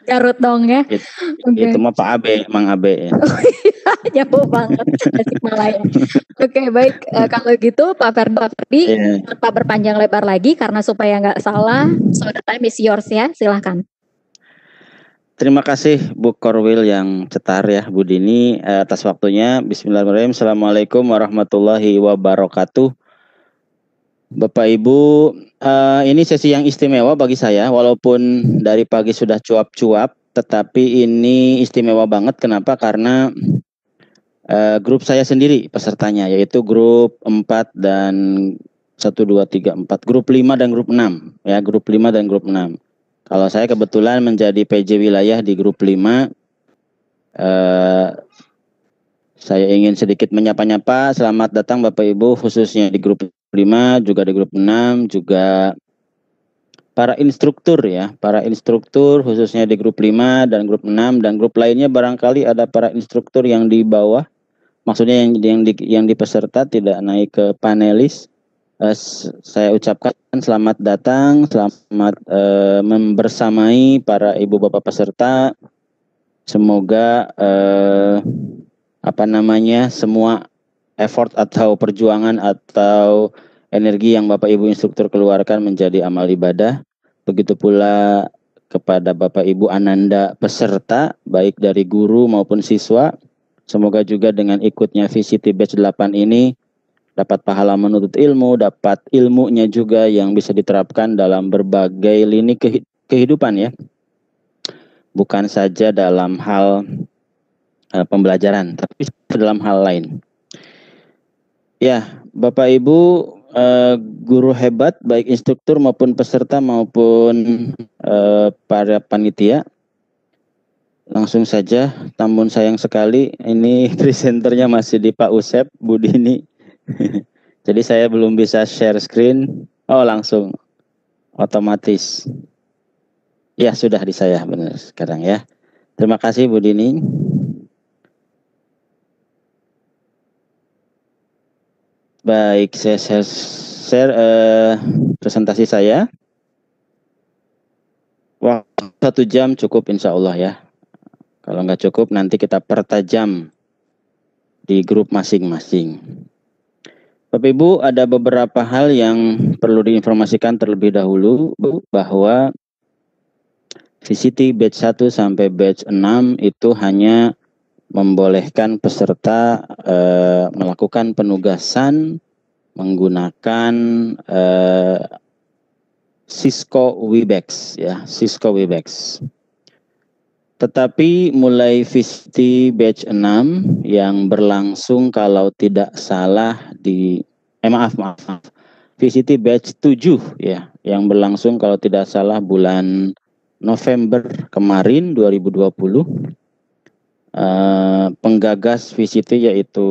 Garut dong ya. Itu mah Pak Abe, Mang Abe ya. Jauh banget Tasikmalaya. Oke, baik. Kalau gitu Pak Ferdi, tanpa berpanjang lebar lagi karena supaya nggak salah, so the time is yours ya, silahkan. Terima kasih Bu Korwil yang cetar ya, Bu Dini atas waktunya. Bismillahirrahmanirrahim. Assalamualaikum warahmatullahi wabarakatuh. Bapak Ibu, ini sesi yang istimewa bagi saya, walaupun dari pagi sudah cuap-cuap, tetapi ini istimewa banget. Kenapa? Karena grup saya sendiri pesertanya, yaitu grup 4 dan 1, 2, 3, 4, grup 5 dan grup 6. Ya, grup 5 dan grup 6. Kalau saya kebetulan menjadi PJ wilayah di grup 5, saya ingin sedikit menyapa-nyapa. Selamat datang Bapak Ibu, khususnya di grup 5, juga di grup 6, juga para instruktur ya. Para instruktur khususnya di grup 5 dan grup 6, dan grup lainnya barangkali ada para instruktur yang di bawah. Maksudnya yang di peserta tidak naik ke panelis. Saya ucapkan selamat datang, selamat membersamai para ibu bapak peserta. Semoga semua effort atau perjuangan atau energi yang bapak ibu instruktur keluarkan menjadi amal ibadah. Begitu pula kepada bapak ibu ananda peserta, baik dari guru maupun siswa. Semoga juga dengan ikutnya VCT Batch 8 ini dapat pahala menuntut ilmu, dapat ilmunya juga yang bisa diterapkan dalam berbagai lini kehidupan ya. Bukan saja dalam hal pembelajaran, tapi dalam hal lain. Ya, Bapak Ibu guru hebat, baik instruktur maupun peserta maupun para panitia. Langsung saja, namun sayang sekali ini presenternya masih di Pak Usep, Bu Dini. Jadi saya belum bisa share screen. Oh, langsung otomatis. Ya, sudah di saya benar sekarang ya. Terima kasih Bu Dini. Baik, saya share presentasi saya. Waktu 1 jam cukup insya Allah ya. Kalau nggak cukup nanti kita pertajam di grup masing-masing. Bapak Ibu, ada beberapa hal yang perlu diinformasikan terlebih dahulu bahwa VCT batch 1 sampai batch 6 itu hanya membolehkan peserta melakukan penugasan menggunakan Cisco Webex ya, Cisco Webex. Tetapi mulai VCT batch 6 yang berlangsung kalau tidak salah di maaf. VCT batch 7 ya, yang berlangsung kalau tidak salah bulan November kemarin 2020. Penggagas VCT yaitu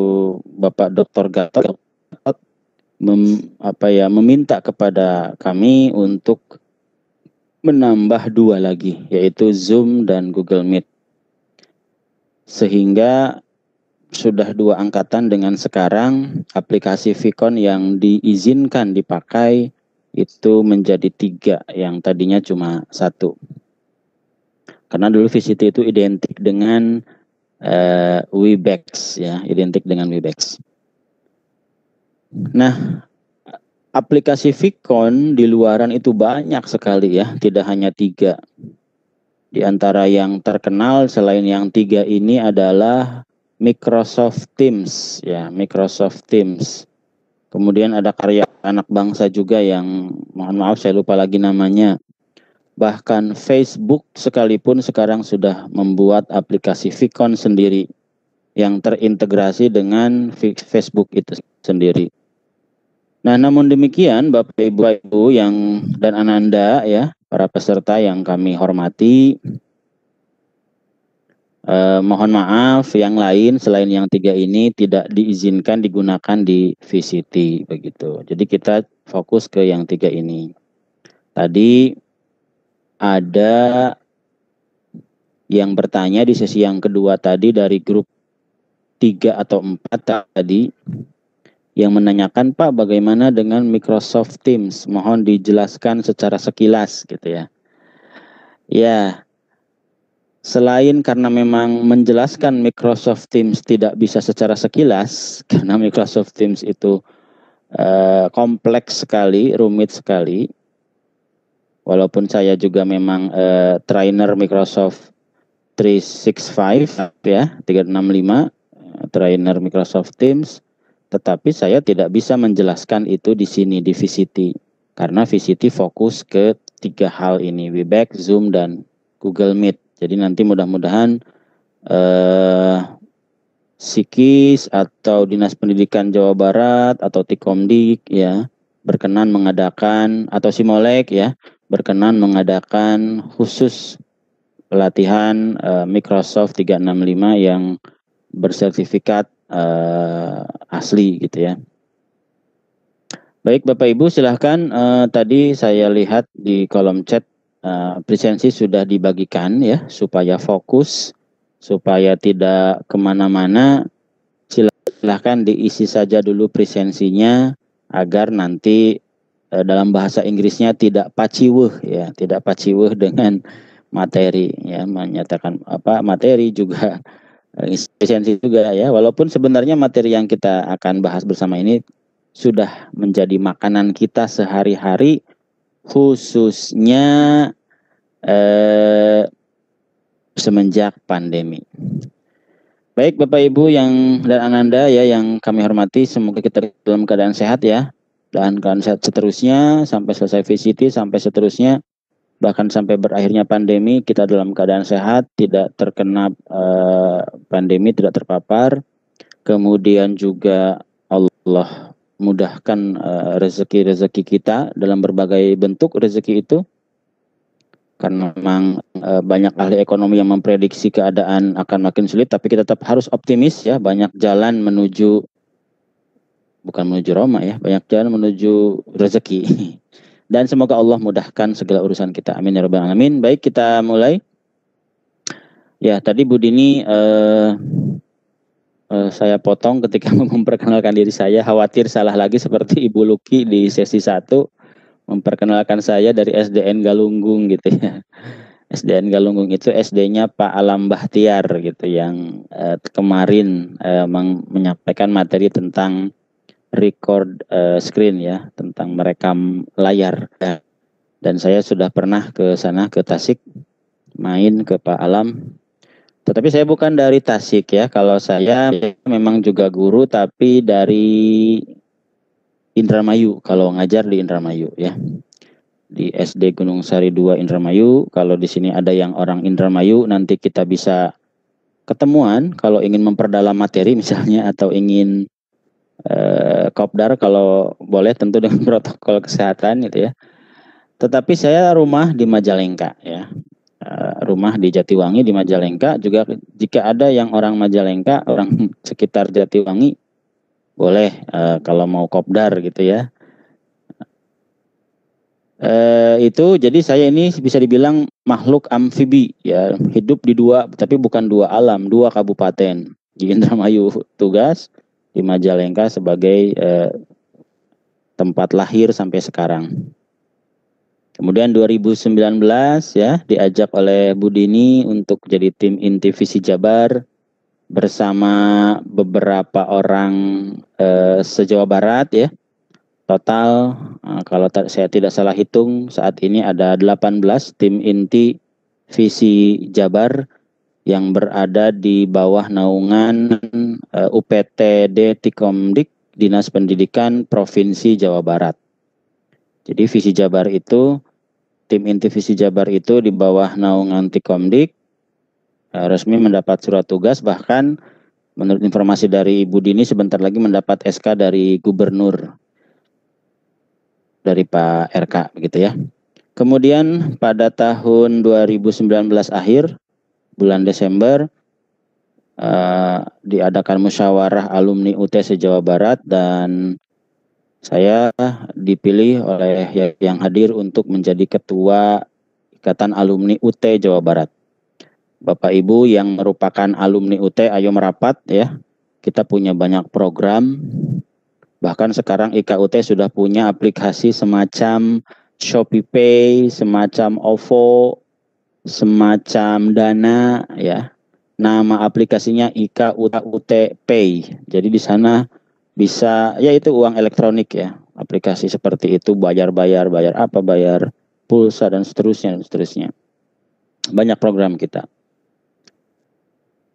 Bapak Dr. Gatot meminta kepada kami untuk menambah 2 lagi, yaitu Zoom dan Google Meet. Sehingga sudah 2 angkatan dengan sekarang aplikasi Vicon yang diizinkan dipakai itu menjadi 3, yang tadinya cuma 1. Karena dulu VCT itu identik dengan Webex ya, identik dengan Webex. Nah, aplikasi Vicon di luaran itu banyak sekali ya, tidak hanya 3. Di antara yang terkenal selain yang 3 ini adalah Microsoft Teams ya, Microsoft Teams. Kemudian ada karya anak bangsa juga yang mohon maaf saya lupa lagi namanya. Bahkan Facebook sekalipun sekarang sudah membuat aplikasi Vicon sendiri yang terintegrasi dengan Facebook itu sendiri. Nah, namun demikian Bapak Ibu dan Ananda ya, para peserta yang kami hormati, mohon maaf yang lain selain yang 3 ini tidak diizinkan digunakan di VCT begitu. Jadi kita fokus ke yang 3 ini. Tadi ada yang bertanya di sesi yang kedua tadi dari grup 3 atau 4 tadi yang menanyakan, Pak, bagaimana dengan Microsoft Teams? Mohon dijelaskan secara sekilas gitu ya. Ya, selain karena memang menjelaskan Microsoft Teams tidak bisa secara sekilas, karena Microsoft Teams itu kompleks sekali, rumit sekali. Walaupun saya juga memang trainer Microsoft 365 ya, 365 trainer Microsoft Teams, tetapi saya tidak bisa menjelaskan itu di sini di VCT karena VCT fokus ke 3 hal ini, Webex, Zoom, dan Google Meet. Jadi nanti mudah-mudahan Sikis atau Dinas Pendidikan Jawa Barat atau Tikomdik ya berkenan mengadakan, atau Simolek ya berkenan mengadakan khusus pelatihan Microsoft 365 yang bersertifikat asli gitu ya. Baik Bapak Ibu, silahkan. Tadi saya lihat di kolom chat presensi sudah dibagikan ya, supaya fokus, supaya tidak kemana-mana. Silahkan diisi saja dulu presensinya agar nanti dalam bahasa Inggrisnya tidak paciwuh ya, tidak paciwuh dengan materi ya, menyatakan apa materi juga presensi juga ya, walaupun sebenarnya materi yang kita akan bahas bersama ini sudah menjadi makanan kita sehari-hari, khususnya semenjak pandemi. Baik Bapak Ibu yang dan Ananda ya yang kami hormati, semoga kita dalam keadaan sehat ya, dan keadaan sehat seterusnya sampai selesai VCT, sampai seterusnya, bahkan sampai berakhirnya pandemi kita dalam keadaan sehat, tidak terkena pandemi, tidak terpapar. Kemudian juga Allah mudahkan rezeki-rezeki kita dalam berbagai bentuk rezeki itu, karena memang banyak ahli ekonomi yang memprediksi keadaan akan makin sulit, tapi kita tetap harus optimis ya, banyak jalan menuju, bukan menuju Roma ya, banyak jalan menuju rezeki. Dan semoga Allah mudahkan segala urusan kita. Amin ya rabbal alamin. Baik, kita mulai. Ya, tadi Bu Dini saya potong ketika memperkenalkan diri saya, khawatir salah lagi seperti Ibu Luki di sesi 1 memperkenalkan saya dari SDN Galunggung gitu ya. SDN Galunggung itu SD-nya Pak Alam Bahtiar gitu, yang kemarin menyampaikan materi tentang record screen ya, tentang merekam layar. Dan saya sudah pernah ke sana, ke Tasik, main ke Pak Alam. Tetapi saya bukan dari Tasik ya, kalau saya memang juga guru tapi dari Indramayu, kalau ngajar di Indramayu ya. Di SD Gunung Sari 2 Indramayu. Kalau di sini ada yang orang Indramayu, nanti kita bisa ketemuan kalau ingin memperdalam materi misalnya, atau ingin kopdar kalau boleh, tentu dengan protokol kesehatan gitu ya. Tetapi saya rumah di Majalengka ya. Rumah di Jatiwangi di Majalengka juga. Jika ada yang orang Majalengka, orang sekitar Jatiwangi, boleh kalau mau kopdar gitu ya. Itu jadi saya ini bisa dibilang makhluk amfibi ya, hidup di dua, tapi bukan dua alam, dua kabupaten. Di Indramayu tugas, di Majalengka sebagai tempat lahir sampai sekarang. Kemudian 2019 ya diajak oleh Bu Dini untuk jadi tim inti Visi Jabar bersama beberapa orang se-Jawa Barat ya. Total kalau saya tidak salah hitung saat ini ada 18 tim inti Visi Jabar yang berada di bawah naungan UPTD Tikomdik, Dinas Pendidikan Provinsi Jawa Barat. Jadi Visi Jabar itu, tim inti Visi Jabar itu di bawah naungan Tikomdik, resmi mendapat surat tugas, bahkan menurut informasi dari Ibu Dini sebentar lagi mendapat SK dari Gubernur, dari Pak RK begitu ya. Kemudian pada tahun 2019 akhir bulan Desember diadakan musyawarah alumni UT se-Jawa Barat, dan saya dipilih oleh yang hadir untuk menjadi ketua Ikatan Alumni UT Jawa Barat. Bapak Ibu yang merupakan alumni UT, ayo merapat ya. Kita punya banyak program. Bahkan sekarang IKUT sudah punya aplikasi semacam Shopee Pay, semacam OVO, semacam Dana ya. Nama aplikasinya IKA UT Pay. Jadi di sana bisa yaitu uang elektronik ya. Aplikasi seperti itu bayar apa, bayar pulsa dan seterusnya. Banyak program kita.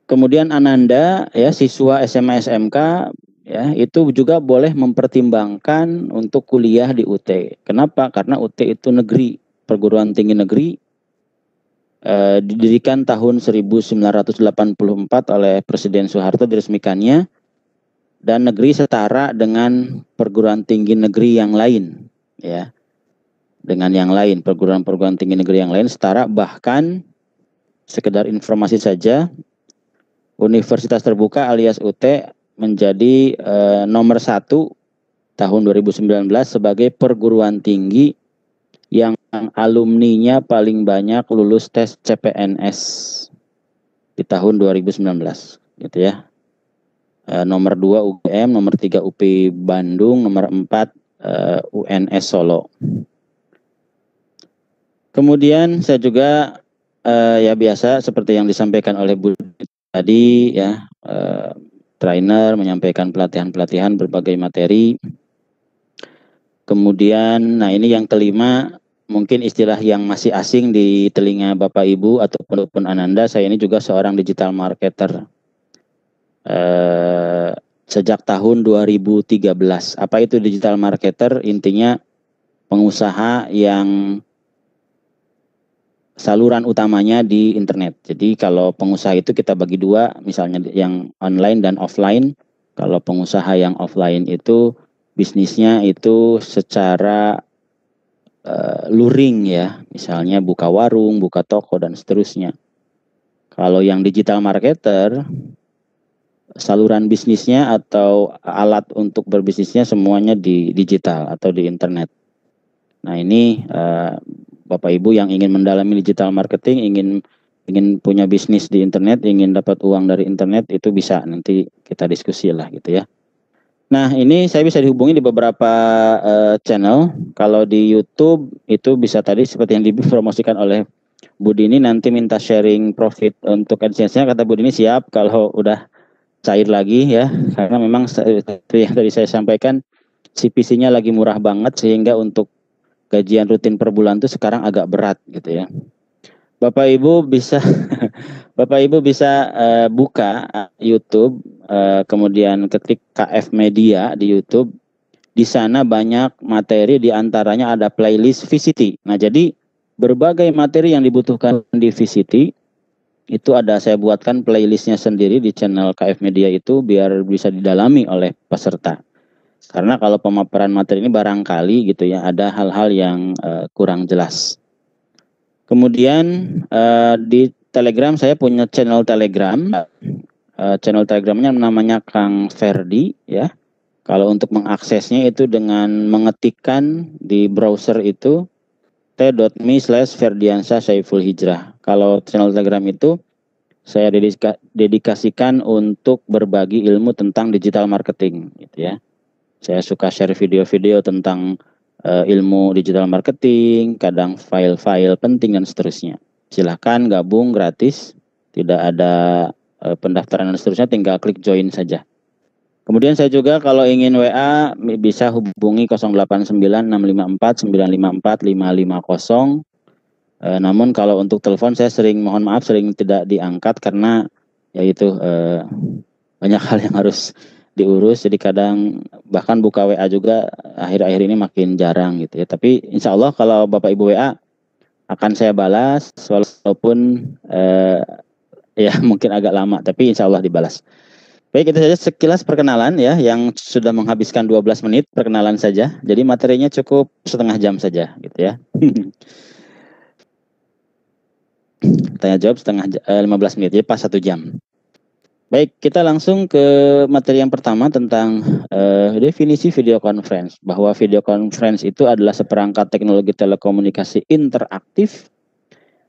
Kemudian Ananda ya, siswa SMA SMK ya, itu juga boleh mempertimbangkan untuk kuliah di UT. Kenapa? Karena UT itu negeri, perguruan tinggi negeri, didirikan tahun 1984 oleh Presiden Soeharto, diresmikannya, dan negeri setara dengan perguruan tinggi negeri yang lain ya. Dengan yang lain, perguruan tinggi negeri yang lain setara. Bahkan sekedar informasi saja, Universitas Terbuka alias UT menjadi nomor 1 tahun 2019 sebagai perguruan tinggi yang alumninya paling banyak lulus tes CPNS di tahun 2019 gitu ya. Nomor 2 UGM, nomor 3 UPI Bandung, nomor 4 UNS Solo. Kemudian saya juga ya biasa seperti yang disampaikan oleh Bu tadi ya, trainer menyampaikan pelatihan-pelatihan berbagai materi. Kemudian, nah ini yang kelima, mungkin istilah yang masih asing di telinga Bapak Ibu ataupun Ananda, saya ini juga seorang digital marketer. Sejak tahun 2013. Apa itu digital marketer? Intinya pengusaha yang saluran utamanya di internet. Jadi kalau pengusaha itu kita bagi dua, misalnya yang online dan offline. Kalau pengusaha yang offline itu bisnisnya itu secara luring ya, misalnya buka warung, buka toko dan seterusnya. Kalau yang digital marketer, saluran bisnisnya atau alat untuk berbisnisnya semuanya di digital atau di internet. Nah ini Bapak Ibu yang ingin mendalami digital marketing, ingin punya bisnis di internet, ingin dapat uang dari internet, itu bisa nanti kita diskusi lah gitu ya. Nah ini saya bisa dihubungi di beberapa channel. Kalau di YouTube itu bisa tadi seperti yang dipromosikan oleh Bu Dini, nanti minta sharing profit untuk AdSense-nya, kata Bu Dini siap kalau udah cair lagi ya, karena memang seperti yang tadi saya sampaikan CPC-nya lagi murah banget sehingga untuk gajian rutin per bulan itu sekarang agak berat gitu ya. Bapak Ibu bisa buka YouTube, kemudian ketik KF Media di YouTube. Di sana banyak materi, diantaranya ada playlist VCT. Nah jadi berbagai materi yang dibutuhkan di VCT itu ada saya buatkan playlistnya sendiri di channel KF Media itu biar bisa didalami oleh peserta. Karena kalau pemaparan materi ini barangkali gitu ya ada hal-hal yang kurang jelas. Kemudian di Telegram saya punya channel Telegram. Channel Telegramnya namanya Kang Ferdi ya. Kalau untuk mengaksesnya itu dengan mengetikkan di browser itu t.me/Ferdiansyah Saiful Hijrah. Kalau channel Telegram itu saya dedikasikan untuk berbagi ilmu tentang digital marketing gitu ya. Saya suka share video-video tentang ilmu digital marketing, kadang file-file penting dan seterusnya. Silahkan gabung gratis, tidak ada pendaftaran dan seterusnya, tinggal klik join saja. Kemudian saya juga kalau ingin WA bisa hubungi 089654954550. Namun kalau untuk telepon saya mohon maaf sering tidak diangkat karena yaitu banyak hal yang harus diurus, jadi kadang bahkan buka WA juga akhir-akhir ini makin jarang gitu ya. Tapi insya Allah kalau Bapak Ibu WA akan saya balas walaupun ya mungkin agak lama, tapi insya Allah dibalas. Baik, itu saja sekilas perkenalan ya, yang sudah menghabiskan 12 menit perkenalan saja. Jadi materinya cukup setengah jam saja gitu ya. Tanya jawab 15 menit, jadi pas 1 jam. Baik, kita langsung ke materi yang pertama tentang definisi video conference. Bahwa video conference itu adalah seperangkat teknologi telekomunikasi interaktif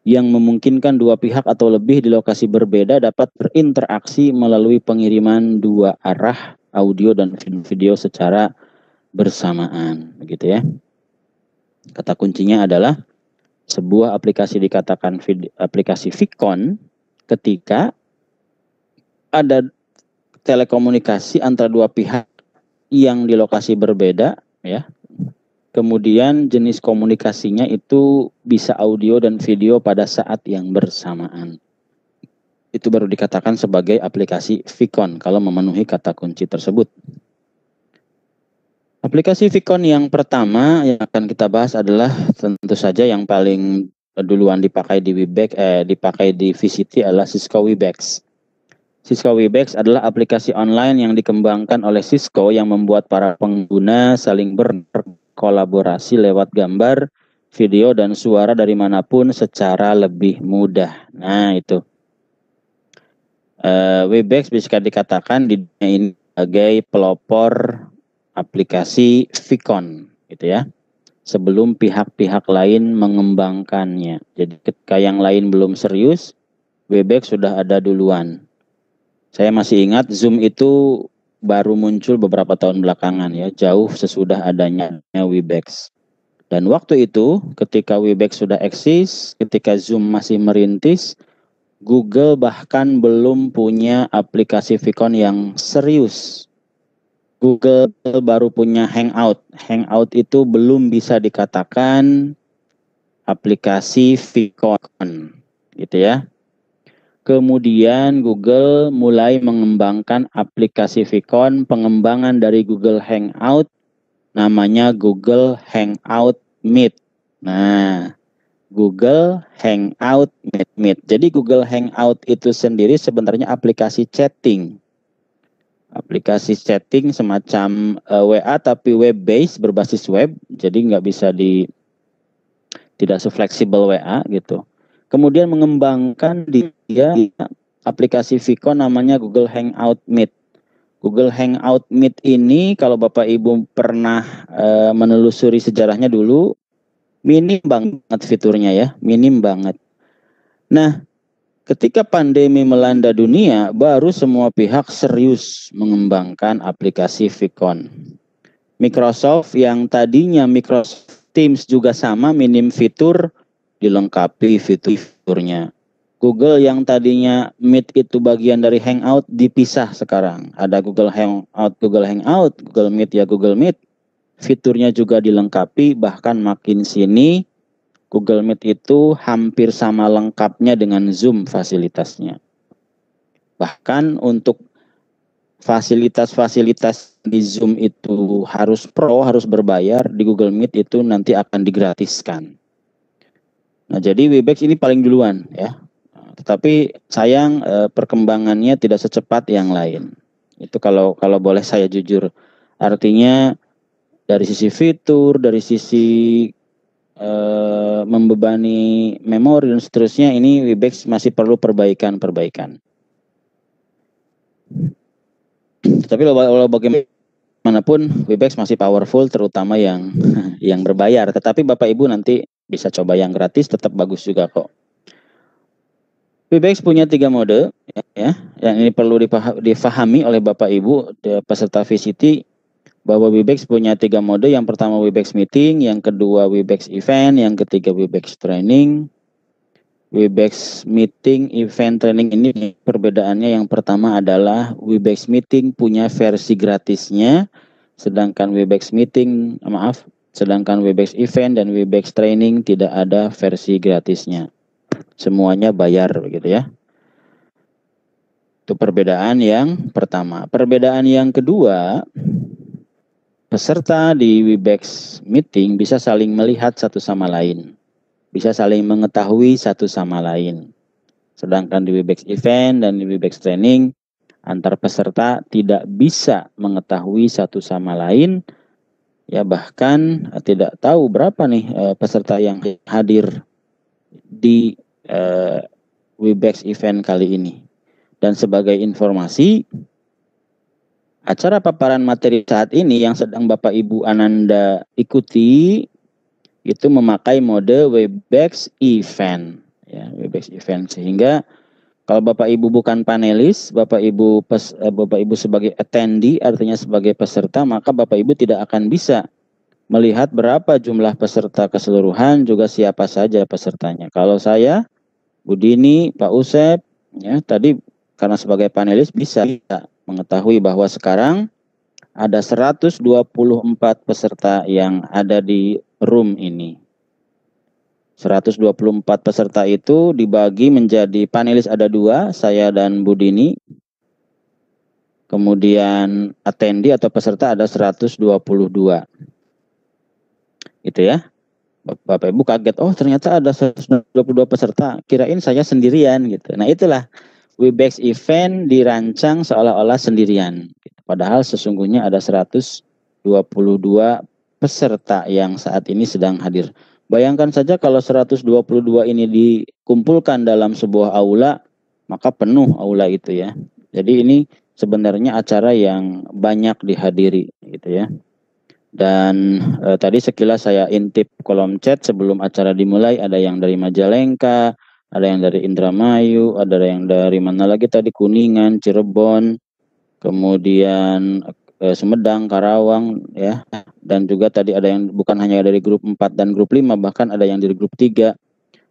yang memungkinkan dua pihak atau lebih di lokasi berbeda dapat berinteraksi melalui pengiriman dua arah audio dan video secara bersamaan, begitu ya. Kata kuncinya adalah Sebuah aplikasi dikatakan aplikasi Vicon ketika ada telekomunikasi antara dua pihak yang di lokasi berbeda, ya. Kemudian jenis komunikasinya itu bisa audio dan video pada saat yang bersamaan. Itu baru dikatakan sebagai aplikasi Vicon kalau memenuhi kata kunci tersebut. Aplikasi Vicon yang pertama yang akan kita bahas adalah tentu saja yang paling duluan dipakai di Webex, dipakai di VCT adalah Cisco Webex. Cisco Webex adalah aplikasi online yang dikembangkan oleh Cisco yang membuat para pengguna saling berkolaborasi lewat gambar, video, dan suara dari manapun secara lebih mudah. Nah itu. Webex bisa dikatakan di dunia ini sebagai pelopor aplikasi Vicon, gitu ya. Sebelum pihak-pihak lain mengembangkannya. Jadi ketika yang lain belum serius, Webex sudah ada duluan. Saya masih ingat Zoom itu baru muncul beberapa tahun belakangan ya, jauh sesudah adanya Webex. Dan waktu itu ketika Webex sudah eksis, ketika Zoom masih merintis, Google bahkan belum punya aplikasi Vicon yang serius. Google baru punya Hangout. Hangout itu belum bisa dikatakan aplikasi Vicon, gitu ya. Kemudian Google mulai mengembangkan aplikasi Vicon, pengembangan dari Google Hangout, namanya Google Hangout Meet. Nah, Google Hangout Meet. Jadi Google Hangout itu sendiri sebenarnya aplikasi chatting. Aplikasi chatting semacam WA tapi web based, berbasis web, jadi nggak bisa tidak sefleksibel WA gitu. Kemudian mengembangkan dia aplikasi Vicon namanya Google Hangout Meet. Google Hangout Meet ini kalau Bapak Ibu pernah menelusuri sejarahnya dulu, minim banget fiturnya ya, minim banget. Nah, ketika pandemi melanda dunia, baru semua pihak serius mengembangkan aplikasi Vicon. Microsoft yang tadinya Microsoft Teams juga sama, minim fitur, dilengkapi fiturnya. Google yang tadinya Meet itu bagian dari Hangout, dipisah sekarang. Ada Google Hangout, Google Meet ya Google Meet. Fiturnya juga dilengkapi, bahkan makin sini Google Meet itu hampir sama lengkapnya dengan Zoom fasilitasnya. Bahkan untuk fasilitas-fasilitas di Zoom itu harus pro, harus berbayar, di Google Meet itu nanti akan digratiskan. Nah, jadi Webex ini paling duluan ya. Tetapi sayang perkembangannya tidak secepat yang lain. Itu kalau boleh saya jujur. Artinya dari sisi fitur, dari sisi membebani memori dan seterusnya, ini Webex masih perlu perbaikan. Tapi kalau bagaimanapun Webex masih powerful, terutama yang berbayar. Tetapi Bapak Ibu nanti bisa coba yang gratis, tetap bagus juga kok. Webex punya 3 mode ya, yang ini perlu difahami oleh Bapak Ibu peserta VCT. Bahwa Webex punya 3 mode. Yang pertama Webex Meeting, yang kedua Webex Event, yang ketiga Webex Training. Webex Meeting, Event, Training ini perbedaannya yang pertama adalah Webex Meeting punya versi gratisnya, sedangkan Webex Event dan Webex Training tidak ada versi gratisnya. Semuanya bayar begitu ya. Itu perbedaan yang pertama. Perbedaan yang kedua, peserta di Webex Meeting bisa saling melihat satu sama lain. Bisa saling mengetahui satu sama lain. Sedangkan di Webex Event dan di Webex Training, antar peserta tidak bisa mengetahui satu sama lain. Ya, bahkan tidak tahu berapa nih peserta yang hadir di Webex Event kali ini. Dan sebagai informasi, acara paparan materi saat ini yang sedang Bapak Ibu Ananda ikuti itu memakai mode Webex Event, ya, Webex Event. Sehingga kalau Bapak Ibu bukan panelis, Bapak Ibu sebagai attendee, artinya sebagai peserta, maka Bapak Ibu tidak akan bisa melihat berapa jumlah peserta keseluruhan, juga siapa saja pesertanya. Kalau saya, Bu Dini, Pak Usep, ya tadi karena sebagai panelis bisa mengetahui bahwa sekarang ada 124 peserta yang ada di room ini. 124 peserta itu dibagi menjadi panelis ada 2, saya dan Bu Dini. Kemudian attendee atau peserta ada 122. Gitu ya. Bapak Ibu kaget, oh ternyata ada 122 peserta, kirain saya sendirian gitu. Nah itulah, Webex event dirancang seolah-olah sendirian. Padahal sesungguhnya ada 122 peserta yang saat ini sedang hadir. Bayangkan saja kalau 122 ini dikumpulkan dalam sebuah aula, maka penuh aula itu ya. Jadi ini sebenarnya acara yang banyak dihadiri gitu ya. Dan tadi sekilas saya intip kolom chat sebelum acara dimulai, ada yang dari Majalengka, ada yang dari Indramayu, ada yang dari mana lagi tadi, Kuningan, Cirebon, kemudian Sumedang, Karawang ya. Dan juga tadi ada yang bukan hanya dari grup 4 dan grup 5, bahkan ada yang dari grup 3.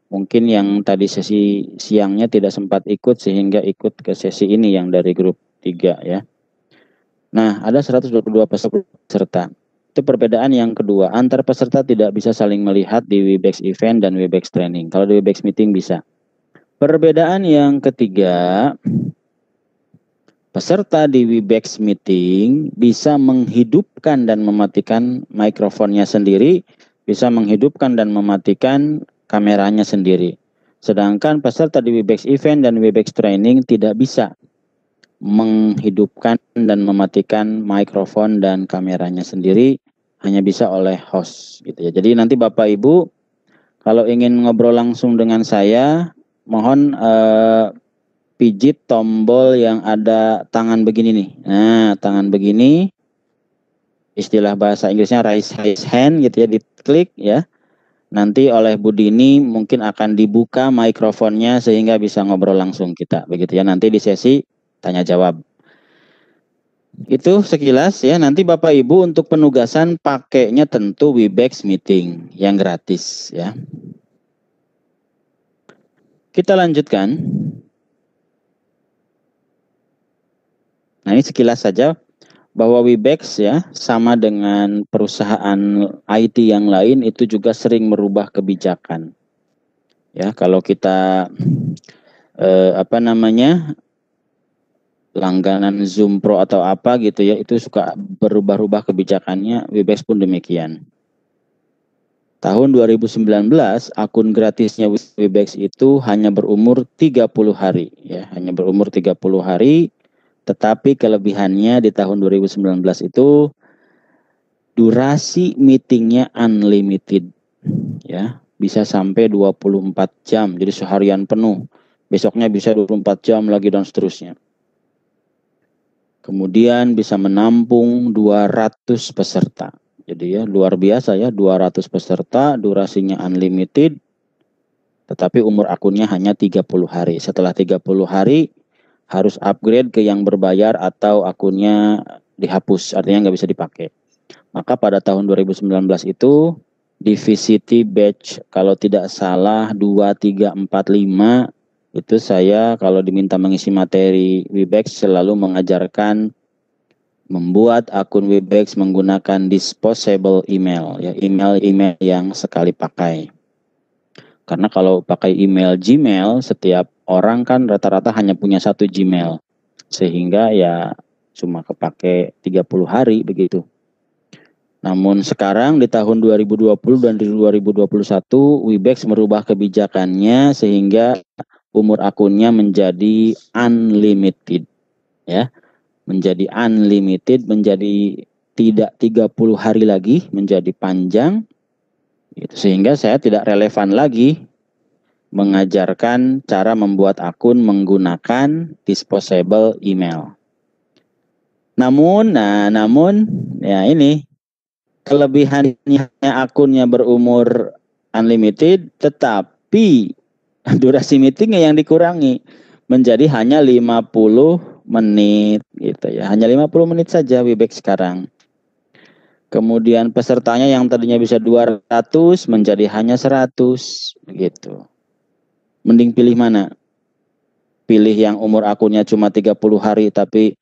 Mungkin yang tadi sesi siangnya tidak sempat ikut sehingga ikut ke sesi ini yang dari grup 3 ya. Nah, ada 122 peserta. Itu perbedaan yang kedua, antar peserta tidak bisa saling melihat di Webex event dan Webex training. Kalau di Webex meeting bisa. Perbedaan yang ketiga, peserta di Webex meeting bisa menghidupkan dan mematikan mikrofonnya sendiri, bisa menghidupkan dan mematikan kameranya sendiri. Sedangkan peserta di Webex event dan Webex training tidak bisa menghidupkan dan mematikan mikrofon dan kameranya sendiri, hanya bisa oleh host gitu ya. Jadi nanti Bapak Ibu kalau ingin ngobrol langsung dengan saya, mohon pijit tombol yang ada tangan begini nih. Nah, tangan begini, istilah bahasa Inggrisnya raise hand gitu ya, diklik ya. Nanti oleh Bu Dini mungkin akan dibuka mikrofonnya sehingga bisa ngobrol langsung kita begitu ya, nanti di sesi tanya jawab. Itu sekilas ya. Nanti Bapak Ibu untuk penugasan pakainya tentu Webex meeting yang gratis ya. Kita lanjutkan. Nah, ini sekilas saja bahwa Webex ya sama dengan perusahaan IT yang lain itu juga sering merubah kebijakan. Ya, kalau kita langganan Zoom Pro atau apa gitu ya, itu suka berubah-ubah kebijakannya. Webex pun demikian. Tahun 2019 akun gratisnya Webex itu hanya berumur 30 hari ya, hanya berumur 30 hari. Tetapi kelebihannya di tahun 2019 itu durasi meetingnya unlimited ya, bisa sampai 24 jam. Jadi seharian penuh. Besoknya bisa 24 jam lagi dan seterusnya. Kemudian bisa menampung 200 peserta. Jadi ya luar biasa ya, 200 peserta, durasinya unlimited. Tetapi umur akunnya hanya 30 hari. Setelah 30 hari harus upgrade ke yang berbayar atau akunnya dihapus, artinya nggak bisa dipakai. Maka pada tahun 2019 itu di VCT batch kalau tidak salah 2, 3, 4, 5 itu saya kalau diminta mengisi materi Webex selalu mengajarkan membuat akun Webex menggunakan disposable email ya, email yang sekali pakai. Karena kalau pakai email Gmail, setiap orang kan rata-rata hanya punya satu Gmail. Sehingga ya cuma kepake 30 hari begitu. Namun sekarang di tahun 2020 dan di 2021 Webex merubah kebijakannya sehingga umur akunnya menjadi unlimited ya. Menjadi unlimited, menjadi tidak 30 hari lagi, menjadi panjang. Gitu. Sehingga saya tidak relevan lagi mengajarkan cara membuat akun menggunakan disposable email. Namun ya ini kelebihannya akunnya berumur unlimited, tetapi durasi meetingnya yang dikurangi menjadi hanya 50 menit gitu ya. Hanya 50 menit saja Webex sekarang. Kemudian pesertanya yang tadinya bisa 200 menjadi hanya 100 gitu. Mending pilih mana? Pilih yang umur akunnya cuma 30 hari tapi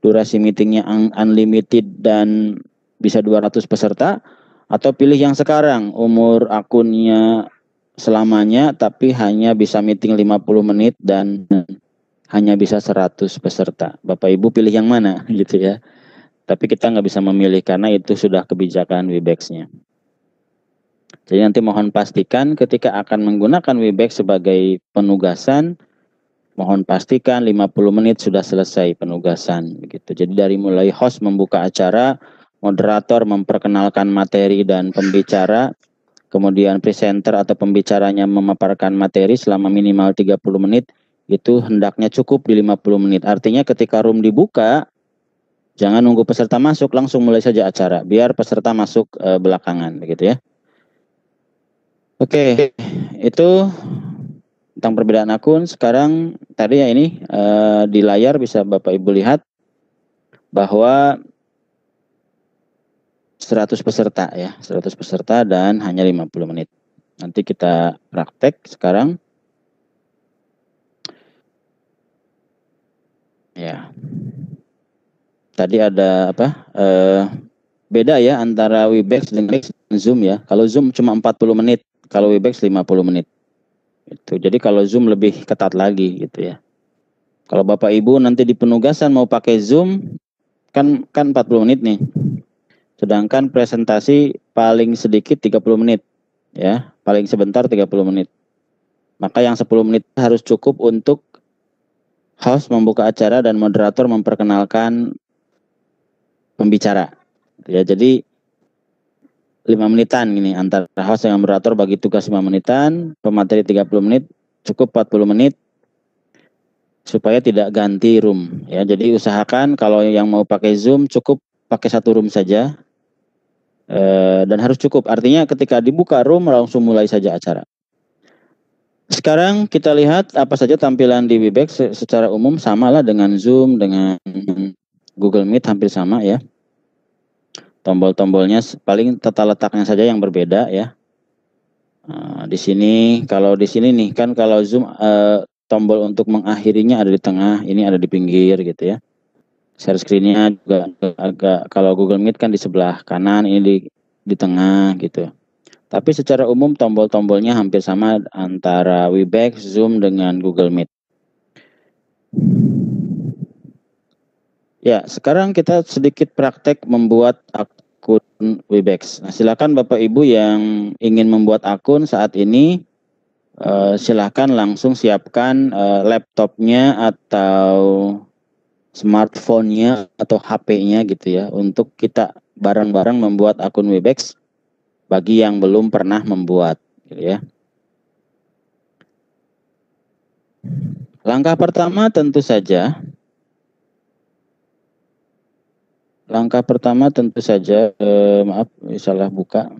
durasi meetingnya unlimited dan bisa 200 peserta, atau pilih yang sekarang umur akunnya selamanya tapi hanya bisa meeting 50 menit dan hanya bisa 100 peserta. Bapak Ibu pilih yang mana gitu ya. Tapi kita nggak bisa memilih karena itu sudah kebijakan Webex-nya. Jadi nanti mohon pastikan ketika akan menggunakan Webex sebagai penugasan, mohon pastikan 50 menit sudah selesai penugasan begitu. Jadi dari mulai host membuka acara, moderator memperkenalkan materi dan pembicara, kemudian presenter atau pembicaranya memaparkan materi selama minimal 30 menit, itu hendaknya cukup di 50 menit. Artinya ketika room dibuka, jangan nunggu peserta masuk, langsung mulai saja acara, biar peserta masuk belakangan begitu ya. Oke, itu tentang perbedaan akun. Sekarang tadi ya ini di layar bisa Bapak Ibu lihat bahwa 100 peserta ya, 100 peserta dan hanya 50 menit. Nanti kita praktek sekarang. Ya. Tadi ada apa? Beda ya antara Webex dengan Zoom ya. Kalau Zoom cuma 40 menit, kalau Webex 50 menit. Itu. Jadi kalau Zoom lebih ketat lagi gitu ya. Kalau Bapak Ibu nanti di penugasan mau pakai Zoom kan 40 menit nih. Sedangkan presentasi paling sedikit 30 menit ya, paling sebentar 30 menit. Maka yang 10 menit harus cukup untuk host membuka acara dan moderator memperkenalkan pembicara. Ya, jadi 5 menitan ini antara host dengan moderator bagi tugas 5 menitan, pemateri 30 menit, cukup 40 menit supaya tidak ganti room ya. Jadi usahakan kalau yang mau pakai Zoom cukup pakai satu room saja. Dan harus cukup, artinya ketika dibuka room langsung mulai saja acara. Sekarang kita lihat apa saja tampilan di Webex secara umum, samalah dengan Zoom, dengan Google Meet, hampir sama ya. Tombol-tombolnya paling tata letaknya saja yang berbeda ya. Di sini, kalau di sini nih kan kalau Zoom tombol untuk mengakhirinya ada di tengah, ini ada di pinggir gitu ya. Share screen-nya juga agak, kalau Google Meet kan di sebelah kanan, ini di tengah gitu. Tapi secara umum tombol-tombolnya hampir sama antara Webex, Zoom dengan Google Meet. Ya, sekarang kita sedikit praktek membuat akun Webex. Nah, silakan Bapak Ibu yang ingin membuat akun saat ini, silakan langsung siapkan laptopnya atau smartphone-nya atau HP-nya gitu ya, untuk kita bareng-bareng membuat akun Webex bagi yang belum pernah membuat gitu ya. Langkah pertama tentu saja maaf salah buka.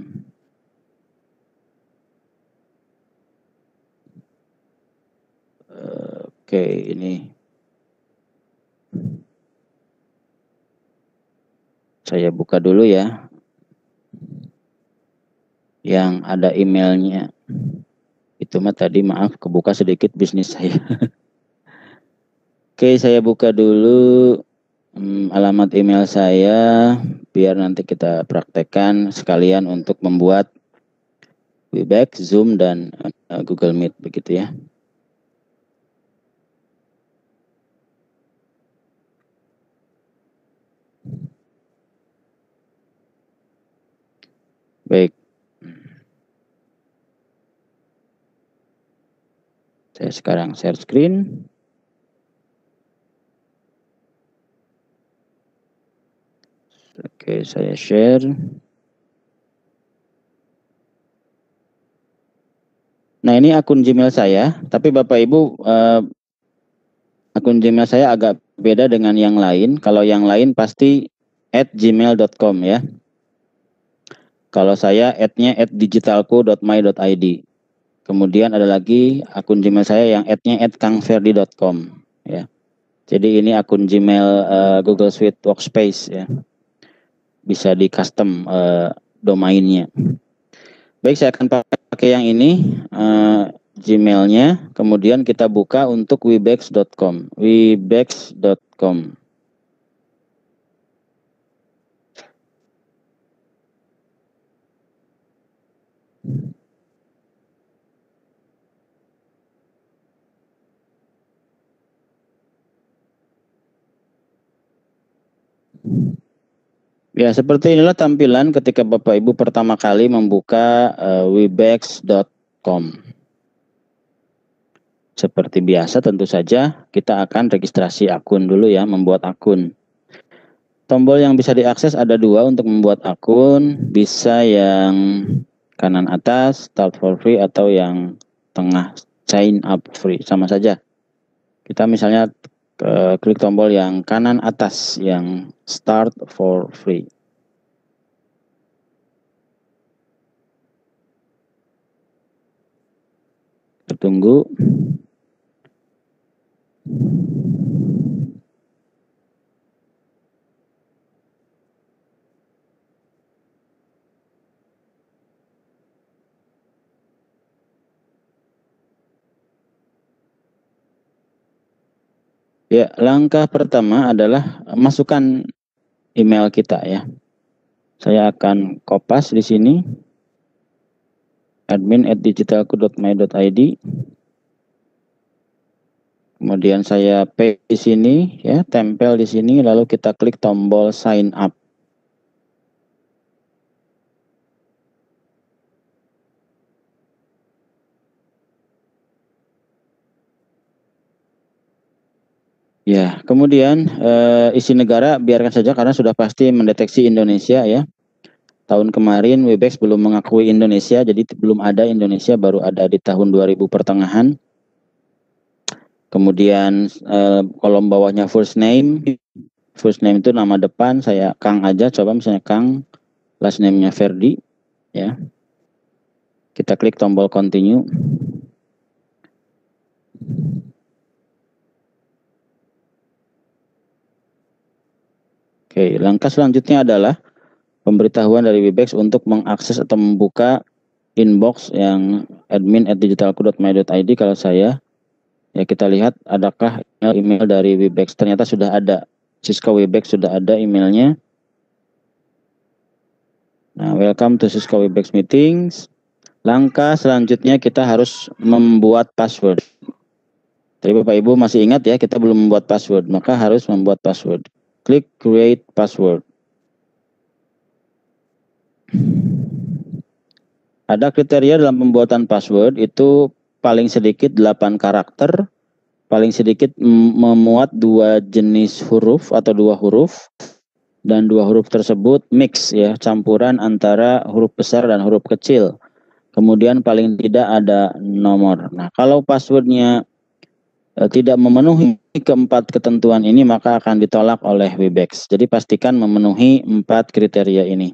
Oke, ini saya buka dulu ya, yang ada emailnya. Itu mah tadi maaf kebuka sedikit bisnis saya. Oke, saya buka dulu alamat email saya biar nanti kita praktekkan sekalian untuk membuat Webex, Zoom dan Google Meet begitu ya. Baik. Saya sekarang share screen. Oke, saya share. Nah, ini akun Gmail saya, tapi Bapak Ibu akun Gmail saya agak beda dengan yang lain. Kalau yang lain pasti @gmail.com ya. Kalau saya @nya @digitalco.my.id. Kemudian ada lagi akun Gmail saya yang @nya @kangferdi.com ya. Jadi ini akun Gmail Google Suite Workspace ya. bisa di custom domainnya. Baik, saya akan pakai yang ini Gmailnya, kemudian kita buka untuk webex.com. Ya, seperti inilah tampilan ketika Bapak Ibu pertama kali membuka webex.com. Seperti biasa tentu saja kita akan registrasi akun dulu ya, membuat akun. Tombol yang bisa diakses ada dua untuk membuat akun, bisa yang kanan atas, start for free, atau yang tengah, sign up free, sama saja. Kita misalnya klik tombol yang kanan atas, yang start for free. Tunggu. Ya, langkah pertama adalah masukkan email kita ya. Saya akan kopas di sini, admin@digitalku.my.id. Kemudian saya paste di sini ya, tempel di sini, lalu kita klik tombol sign up. Ya, kemudian isi negara biarkan saja karena sudah pasti mendeteksi Indonesia ya. Tahun kemarin Webex belum mengakui Indonesia, jadi belum ada Indonesia, baru ada di tahun 2000 pertengahan. Kemudian kolom bawahnya first name itu nama depan, saya Kang aja, coba misalnya Kang, last name-nya Ferdi ya. Kita klik tombol continue. Oke, langkah selanjutnya adalah pemberitahuan dari Webex untuk mengakses atau membuka inbox yang admin@digitalku.my.id. Kalau saya, ya kita lihat adakah email dari Webex. Ternyata sudah ada, Cisco Webex sudah ada emailnya. Nah, welcome to Cisco Webex Meetings. Langkah selanjutnya kita harus membuat password. Tapi Bapak Ibu masih ingat ya, kita belum membuat password, maka harus membuat password. Klik create password. Ada kriteria dalam pembuatan password, itu paling sedikit 8 karakter, paling sedikit memuat 2 jenis huruf atau 2 huruf, dan 2 huruf tersebut mix ya, campuran antara huruf besar dan huruf kecil. Kemudian paling tidak ada nomor. Nah, kalau passwordnya tidak memenuhi keempat ketentuan ini, maka akan ditolak oleh Webex. Jadi pastikan memenuhi 4 kriteria ini.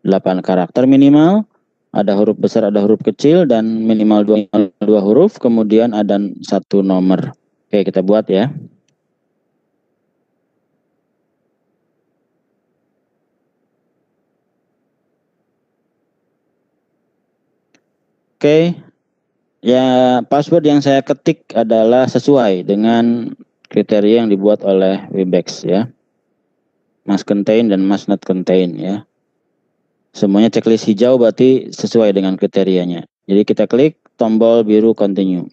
8 karakter minimal, ada huruf besar, ada huruf kecil, dan minimal 2 huruf, kemudian ada 1 nomor. Oke, kita buat ya. Oke. Ya, password yang saya ketik adalah sesuai dengan kriteria yang dibuat oleh Webex ya. Must contain dan must not contain ya. Semuanya checklist hijau berarti sesuai dengan kriterianya. Jadi kita klik tombol biru continue.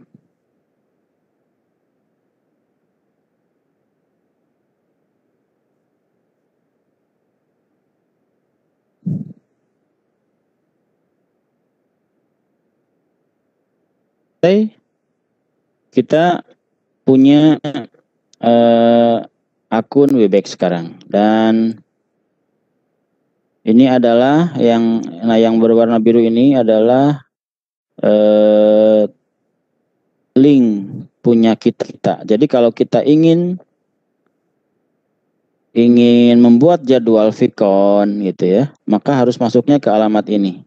Oke. Kita punya akun Webex sekarang, dan ini adalah yang berwarna biru ini adalah link punya kita. Jadi kalau kita ingin membuat jadwal Vicon gitu ya, maka harus masuknya ke alamat ini.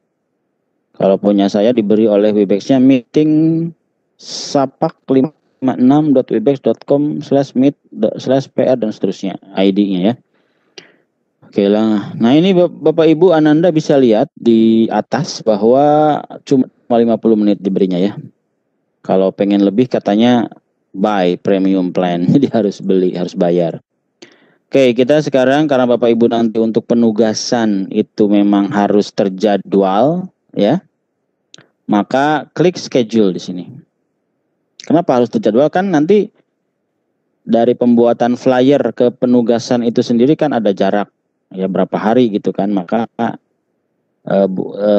Kalau punya saya diberi oleh Webex-nya meeting sapak56.webex.com/meet/pr dan seterusnya, ID-nya ya. Oke lah. Nah ini Bapak Ibu Ananda bisa lihat di atas bahwa cuma 50 menit diberinya ya. Kalau pengen lebih katanya buy premium plan. Jadi harus beli, harus bayar. Oke, kita sekarang karena Bapak Ibu nanti untuk penugasan itu memang harus terjadwal ya. Maka klik schedule di sini. Kenapa harus terjadwal? Kan nanti dari pembuatan flyer ke penugasan itu sendiri kan ada jarak ya berapa hari gitu kan, maka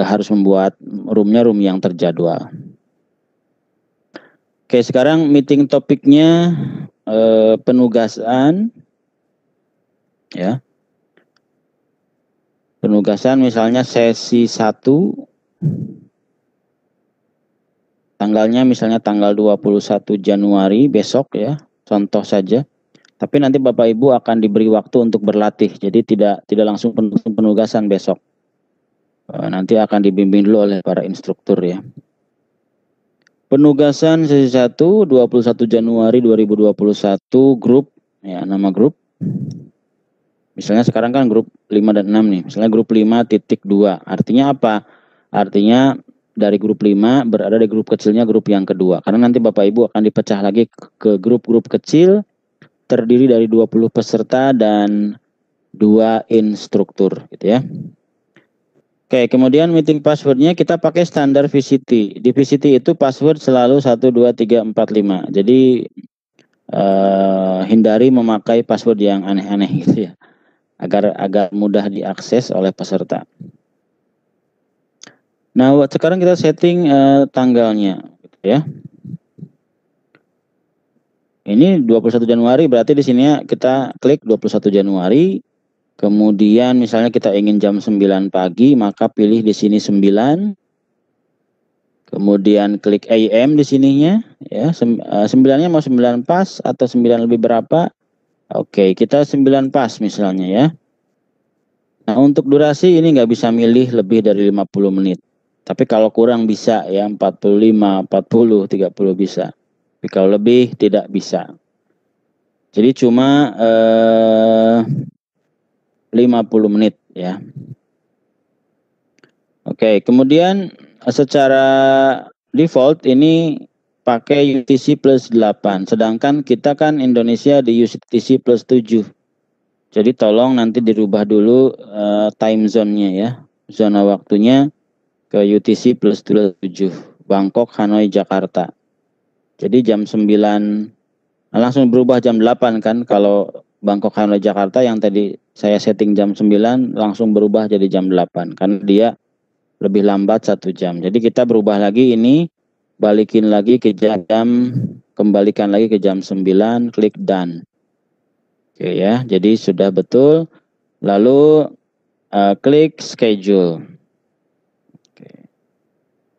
harus membuat room yang terjadwal. Oke, sekarang meeting topiknya penugasan ya. Penugasan misalnya sesi 1 tanggalnya misalnya tanggal 21 Januari besok ya, contoh saja. Tapi nanti Bapak Ibu akan diberi waktu untuk berlatih. Jadi tidak langsung penugasan besok. Nanti akan dibimbing dulu oleh para instruktur ya. Penugasan sesi 1 21 Januari 2021 grup ya, nama grup. Misalnya sekarang kan grup 5 dan 6 nih. Misalnya grup 5.2. Artinya apa? Artinya dari grup 5 berada di grup kecilnya grup yang kedua. Karena nanti Bapak Ibu akan dipecah lagi ke grup-grup kecil terdiri dari 20 peserta dan 2 instruktur gitu ya. Oke, kemudian meeting passwordnya kita pakai standar VCT. Di VCT itu password selalu 1, 2, 3, 4, 5. Jadi hindari memakai password yang aneh-aneh gitu ya. Agar mudah diakses oleh peserta. Nah, sekarang kita setting tanggalnya gitu ya. Ini 21 Januari berarti di sini kita klik 21 Januari. Kemudian misalnya kita ingin jam 9 pagi, maka pilih di sini 9. Kemudian klik AM di sininya ya. 9-nya mau 9 pas atau 9 lebih berapa? Oke, kita 9 pas misalnya ya. Nah, untuk durasi ini nggak bisa milih lebih dari 50 menit. Tapi kalau kurang bisa ya 45, 40, 30 bisa. Tapi kalau lebih tidak bisa. Jadi cuma 50 menit ya. Oke, kemudian secara default ini pakai UTC plus 8. Sedangkan kita kan Indonesia di UTC plus 7. Jadi tolong nanti dirubah dulu time zone-nya ya. Zona waktunya ke UTC plus 7. Bangkok, Hanoi, Jakarta. Jadi jam 9 langsung berubah jam 8 kan. Kalau Bangkok, Hanoi, Jakarta yang tadi saya setting jam 9 langsung berubah jadi jam 8. Karena dia lebih lambat 1 jam. Jadi kita berubah lagi ini. Balikin lagi ke jam. Kembalikan lagi ke jam 9. Klik done. Oke ya. Jadi sudah betul. Lalu klik schedule. Oke.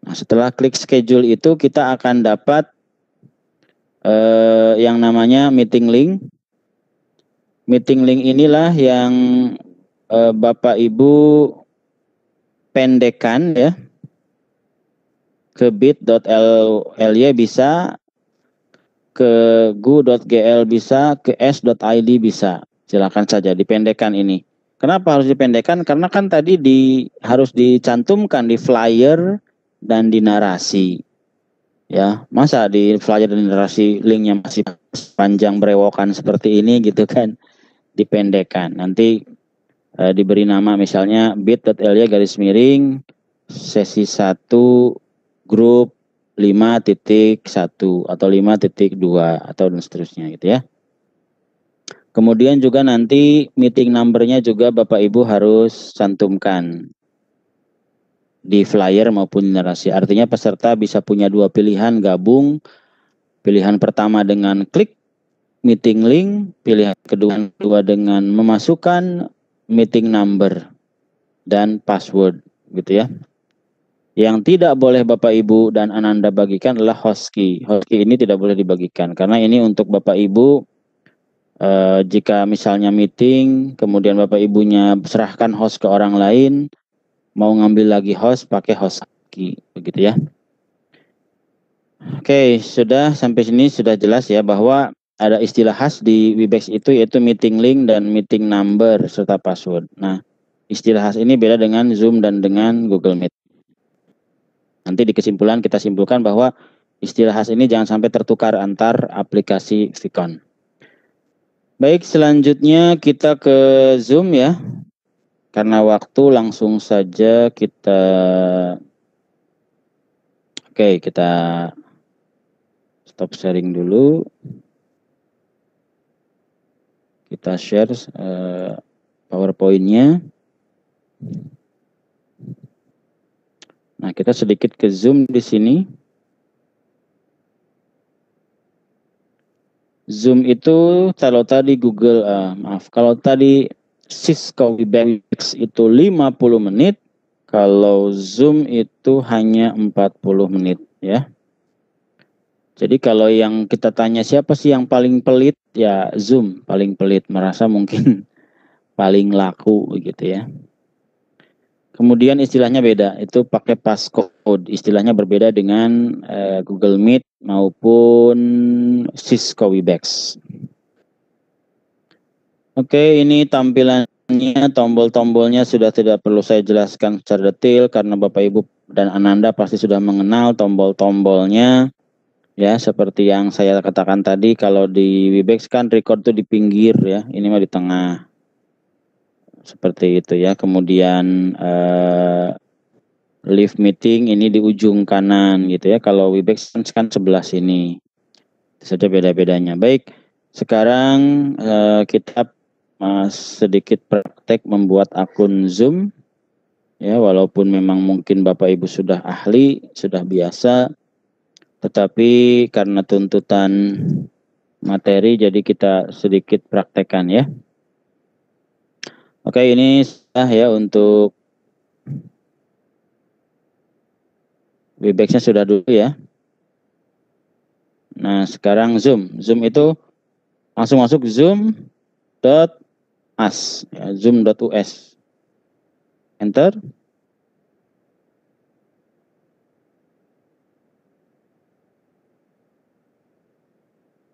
Nah, setelah klik schedule itu kita akan dapat yang namanya meeting link. Meeting link inilah yang Bapak Ibu pendekan ya ke bit.ly bisa, ke gu.gl bisa, ke s.id bisa. Silakan saja dipendekkan ini. Kenapa harus dipendekkan? Karena kan tadi harus dicantumkan di flyer dan di narasi. Ya, masa di flyer dan narasi linknya masih panjang berewokan seperti ini gitu kan, dipendekkan. Nanti diberi nama misalnya bit.ly _ sesi 1 grup 5.1 atau 5.2 atau dan seterusnya gitu ya. Kemudian juga nanti meeting number-nya juga Bapak Ibu harus cantumkan di flyer maupun narasi. Artinya peserta bisa punya 2 pilihan, gabung. Pilihan pertama dengan klik meeting link, pilihan kedua dengan memasukkan meeting number dan password gitu ya. Yang tidak boleh Bapak Ibu dan Ananda bagikan adalah host key. Host key ini tidak boleh dibagikan karena ini untuk Bapak Ibu jika misalnya meeting kemudian Bapak Ibunya serahkan host ke orang lain, mau ngambil lagi host pakai host key begitu ya. Oke, sudah sampai sini sudah jelas ya bahwa ada istilah khas di Webex itu, yaitu meeting link dan meeting number serta password. Nah, istilah khas ini beda dengan Zoom dan dengan Google Meet. Nanti di kesimpulan kita simpulkan bahwa istilah khas ini jangan sampai tertukar antar aplikasi Vicon. Baik, selanjutnya kita ke Zoom ya. Karena waktu langsung saja kita stop sharing dulu. Kita share PowerPoint-nya. Nah, kita sedikit ke Zoom di sini. Zoom itu kalau tadi kalau tadi Cisco Webex itu 50 menit, kalau Zoom itu hanya 40 menit ya. Jadi kalau yang kita tanya siapa sih yang paling pelit, ya Zoom paling pelit, merasa mungkin paling laku gitu ya. Kemudian istilahnya beda, itu pakai passcode, istilahnya berbeda dengan Google Meet maupun Cisco Webex. Oke, ini tampilannya, tombol-tombolnya sudah tidak perlu saya jelaskan secara detail karena Bapak Ibu dan Ananda pasti sudah mengenal tombol-tombolnya. Ya, seperti yang saya katakan tadi, kalau di Webex kan record tuh di pinggir ya, ini mah di tengah. Seperti itu ya. Kemudian live meeting ini di ujung kanan gitu ya. Kalau Webex kan sebelah sini. Itu saja beda-bedanya. Baik, sekarang kita sedikit praktek membuat akun Zoom. Ya, walaupun memang mungkin Bapak Ibu sudah ahli, sudah biasa, tetapi karena tuntutan materi jadi kita sedikit praktekkan ya. Oke, ini sudah ya untuk Webex-nya sudah dulu ya. Nah, sekarang Zoom. Zoom itu langsung masuk zoom.us ya, zoom.us. Enter.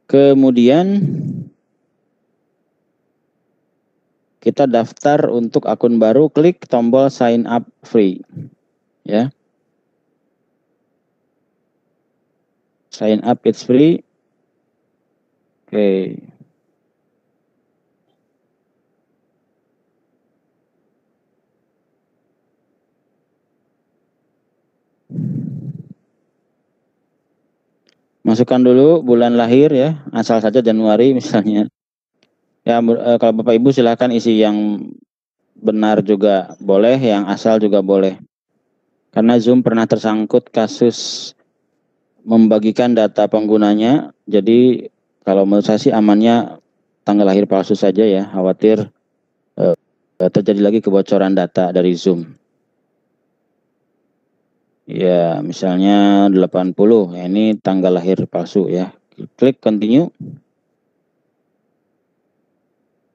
Kemudian kita daftar untuk akun baru, klik tombol sign up free. Ya. Sign up it's free. Oke. Masukkan dulu bulan lahir ya, asal saja Januari misalnya. Ya, kalau Bapak Ibu silahkan isi yang benar juga boleh, yang asal juga boleh. Karena Zoom pernah tersangkut kasus membagikan data penggunanya, jadi kalau menurut saya sih amannya tanggal lahir palsu saja ya, khawatir terjadi lagi kebocoran data dari Zoom. Ya, misalnya 80, ya ini tanggal lahir palsu ya. Klik continue.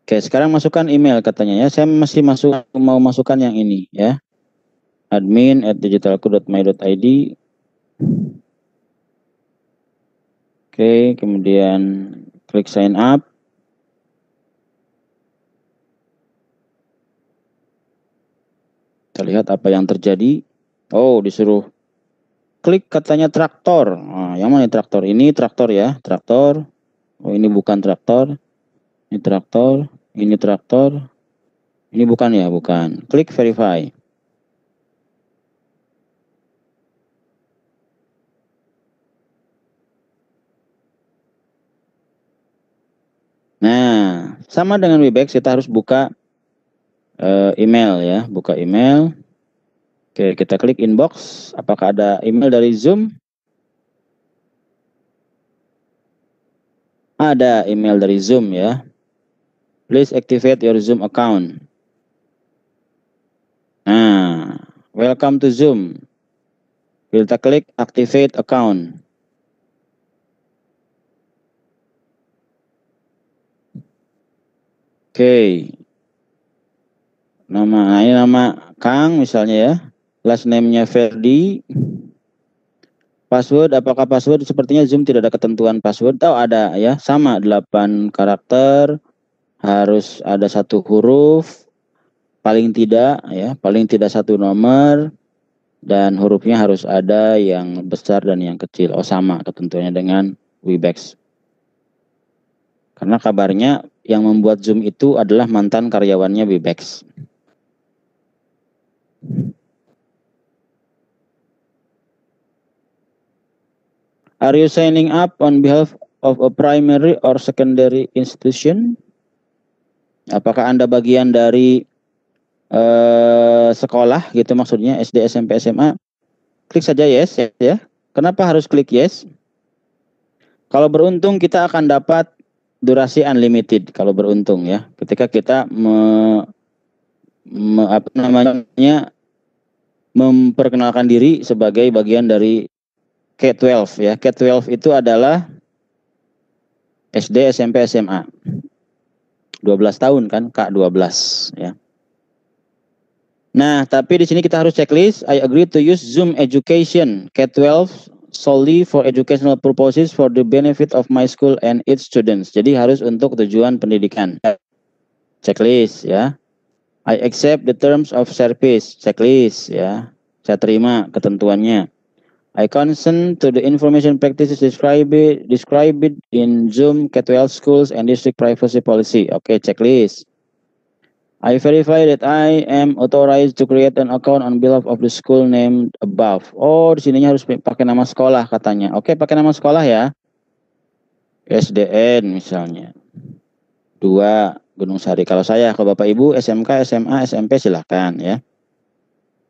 Oke, sekarang masukkan email katanya ya. Saya masih mau masukkan yang ini ya. admin@digitalku.my.id. Oke, kemudian klik sign up. Kita lihat apa yang terjadi. Oh, disuruh klik katanya traktor. Nah, yang mana traktor? Ini traktor ya, traktor. Oh, ini bukan traktor. Ini traktor. Ini traktor. Ini bukan ya, bukan. Klik verify. Nah, sama dengan Webex kita harus buka email ya, buka email. Oke, kita klik inbox. Apakah ada email dari Zoom? Ada email dari Zoom ya. Please activate your Zoom account. Nah, welcome to Zoom. Kita klik activate account. Oke. Nah ini nama Kang misalnya ya. Last name-nya Ferdi. Password, apakah password? Sepertinya Zoom tidak ada ketentuan password. Oh, ada ya, sama 8 karakter, harus ada 1 huruf, paling tidak ya, paling tidak 1 nomor, dan hurufnya harus ada yang besar dan yang kecil. Oh, sama ketentuannya dengan Webex. Karena kabarnya yang membuat Zoom itu adalah mantan karyawannya Webex. Are you signing up on behalf of a primary or secondary institution? Apakah Anda bagian dari sekolah gitu maksudnya, SD, SMP, SMA? Klik saja yes ya. Kenapa harus klik yes? Kalau beruntung kita akan dapat durasi unlimited kalau beruntung ya. Ketika kita memperkenalkan diri sebagai bagian dari K-12 ya. K-12 itu adalah SD, SMP, SMA. 12 tahun kan, K-12 ya. Nah, tapi di sini kita harus checklist. I agree to use Zoom Education K-12 solely for educational purposes for the benefit of my school and its students. Jadi harus untuk tujuan pendidikan. Checklist ya. I accept the terms of service. Checklist ya. Saya terima ketentuannya. I consent to the information practices described in Zoom K-12 schools and district privacy policy. Oke, checklist. I verify that I am authorized to create an account on behalf of the school named above. Oh, di sininya harus pakai nama sekolah katanya. Oke, pakai nama sekolah ya. SDN misalnya. 2 Gunung Sari. Kalau saya, kalau Bapak Ibu SMK, SMA, SMP silahkan ya.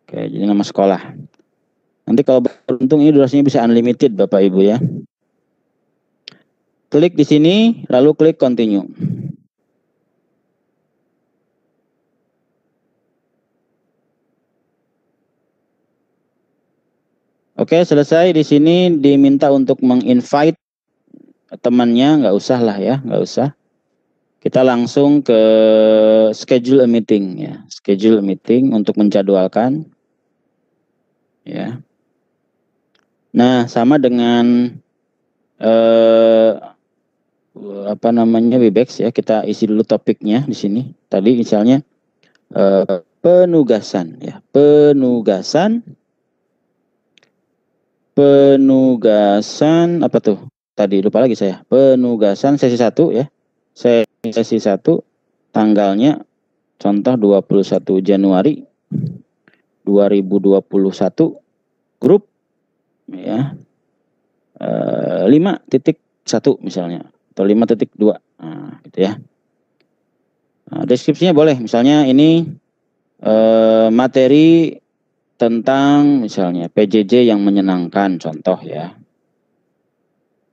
Oke, jadi nama sekolah. Nanti kalau beruntung ini durasinya bisa unlimited Bapak Ibu ya. Klik di sini, lalu klik continue. Oke, selesai. Di sini diminta untuk menginvite temannya, nggak usah lah ya, nggak usah. Kita langsung ke schedule a meeting ya, schedule a meeting untuk menjadwalkan. Ya. Nah, sama dengan Webex ya, kita isi dulu topiknya di sini. Tadi misalnya penugasan ya, penugasan apa tuh? Tadi lupa lagi saya. Penugasan sesi 1 ya. Sesi 1 tanggalnya contoh 21 Januari 2021, grup ya 5.1 misalnya atau 5.2 gitu ya. Deskripsinya boleh misalnya ini materi tentang misalnya PJJ yang menyenangkan contoh ya.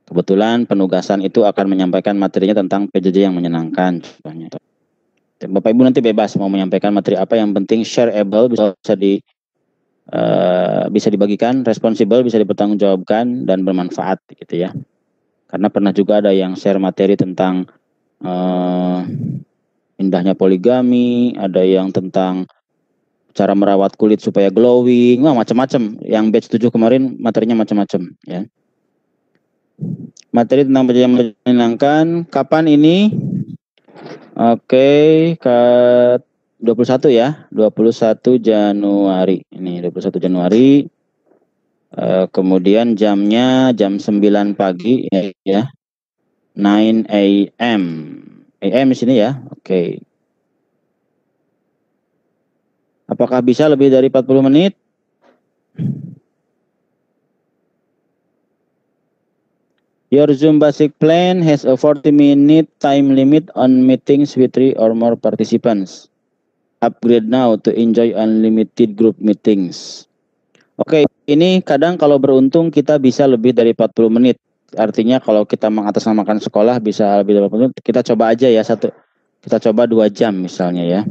Kebetulan penugasan itu akan menyampaikan materinya tentang PJJ yang menyenangkan contohnya. Bapak Ibu nanti bebas mau menyampaikan materi apa, yang penting shareable, bisa dibagikan, responsible, bisa dipertanggungjawabkan dan bermanfaat gitu ya. Karena pernah juga ada yang share materi tentang indahnya poligami, ada yang tentang cara merawat kulit supaya glowing, macam-macam. Yang batch 7 kemarin materinya macam-macam ya. Materi tentang PJJ yang menyenangkan, kapan ini? Oke, ke 21 ya, 21 Januari. Ini 21 Januari. Kemudian jamnya jam 9 pagi ya. 9 AM. AM di sini ya. Oke. Apakah bisa lebih dari 40 menit? Your Zoom basic plan has a 40-minute time limit on meetings with 3 or more participants. Upgrade now to enjoy unlimited group meetings. Oke, ini kadang kalau beruntung kita bisa lebih dari 40 menit. Artinya kalau kita mengatasnamakan sekolah bisa lebih dari 40 menit. Kita coba aja ya kita coba 2 jam misalnya ya.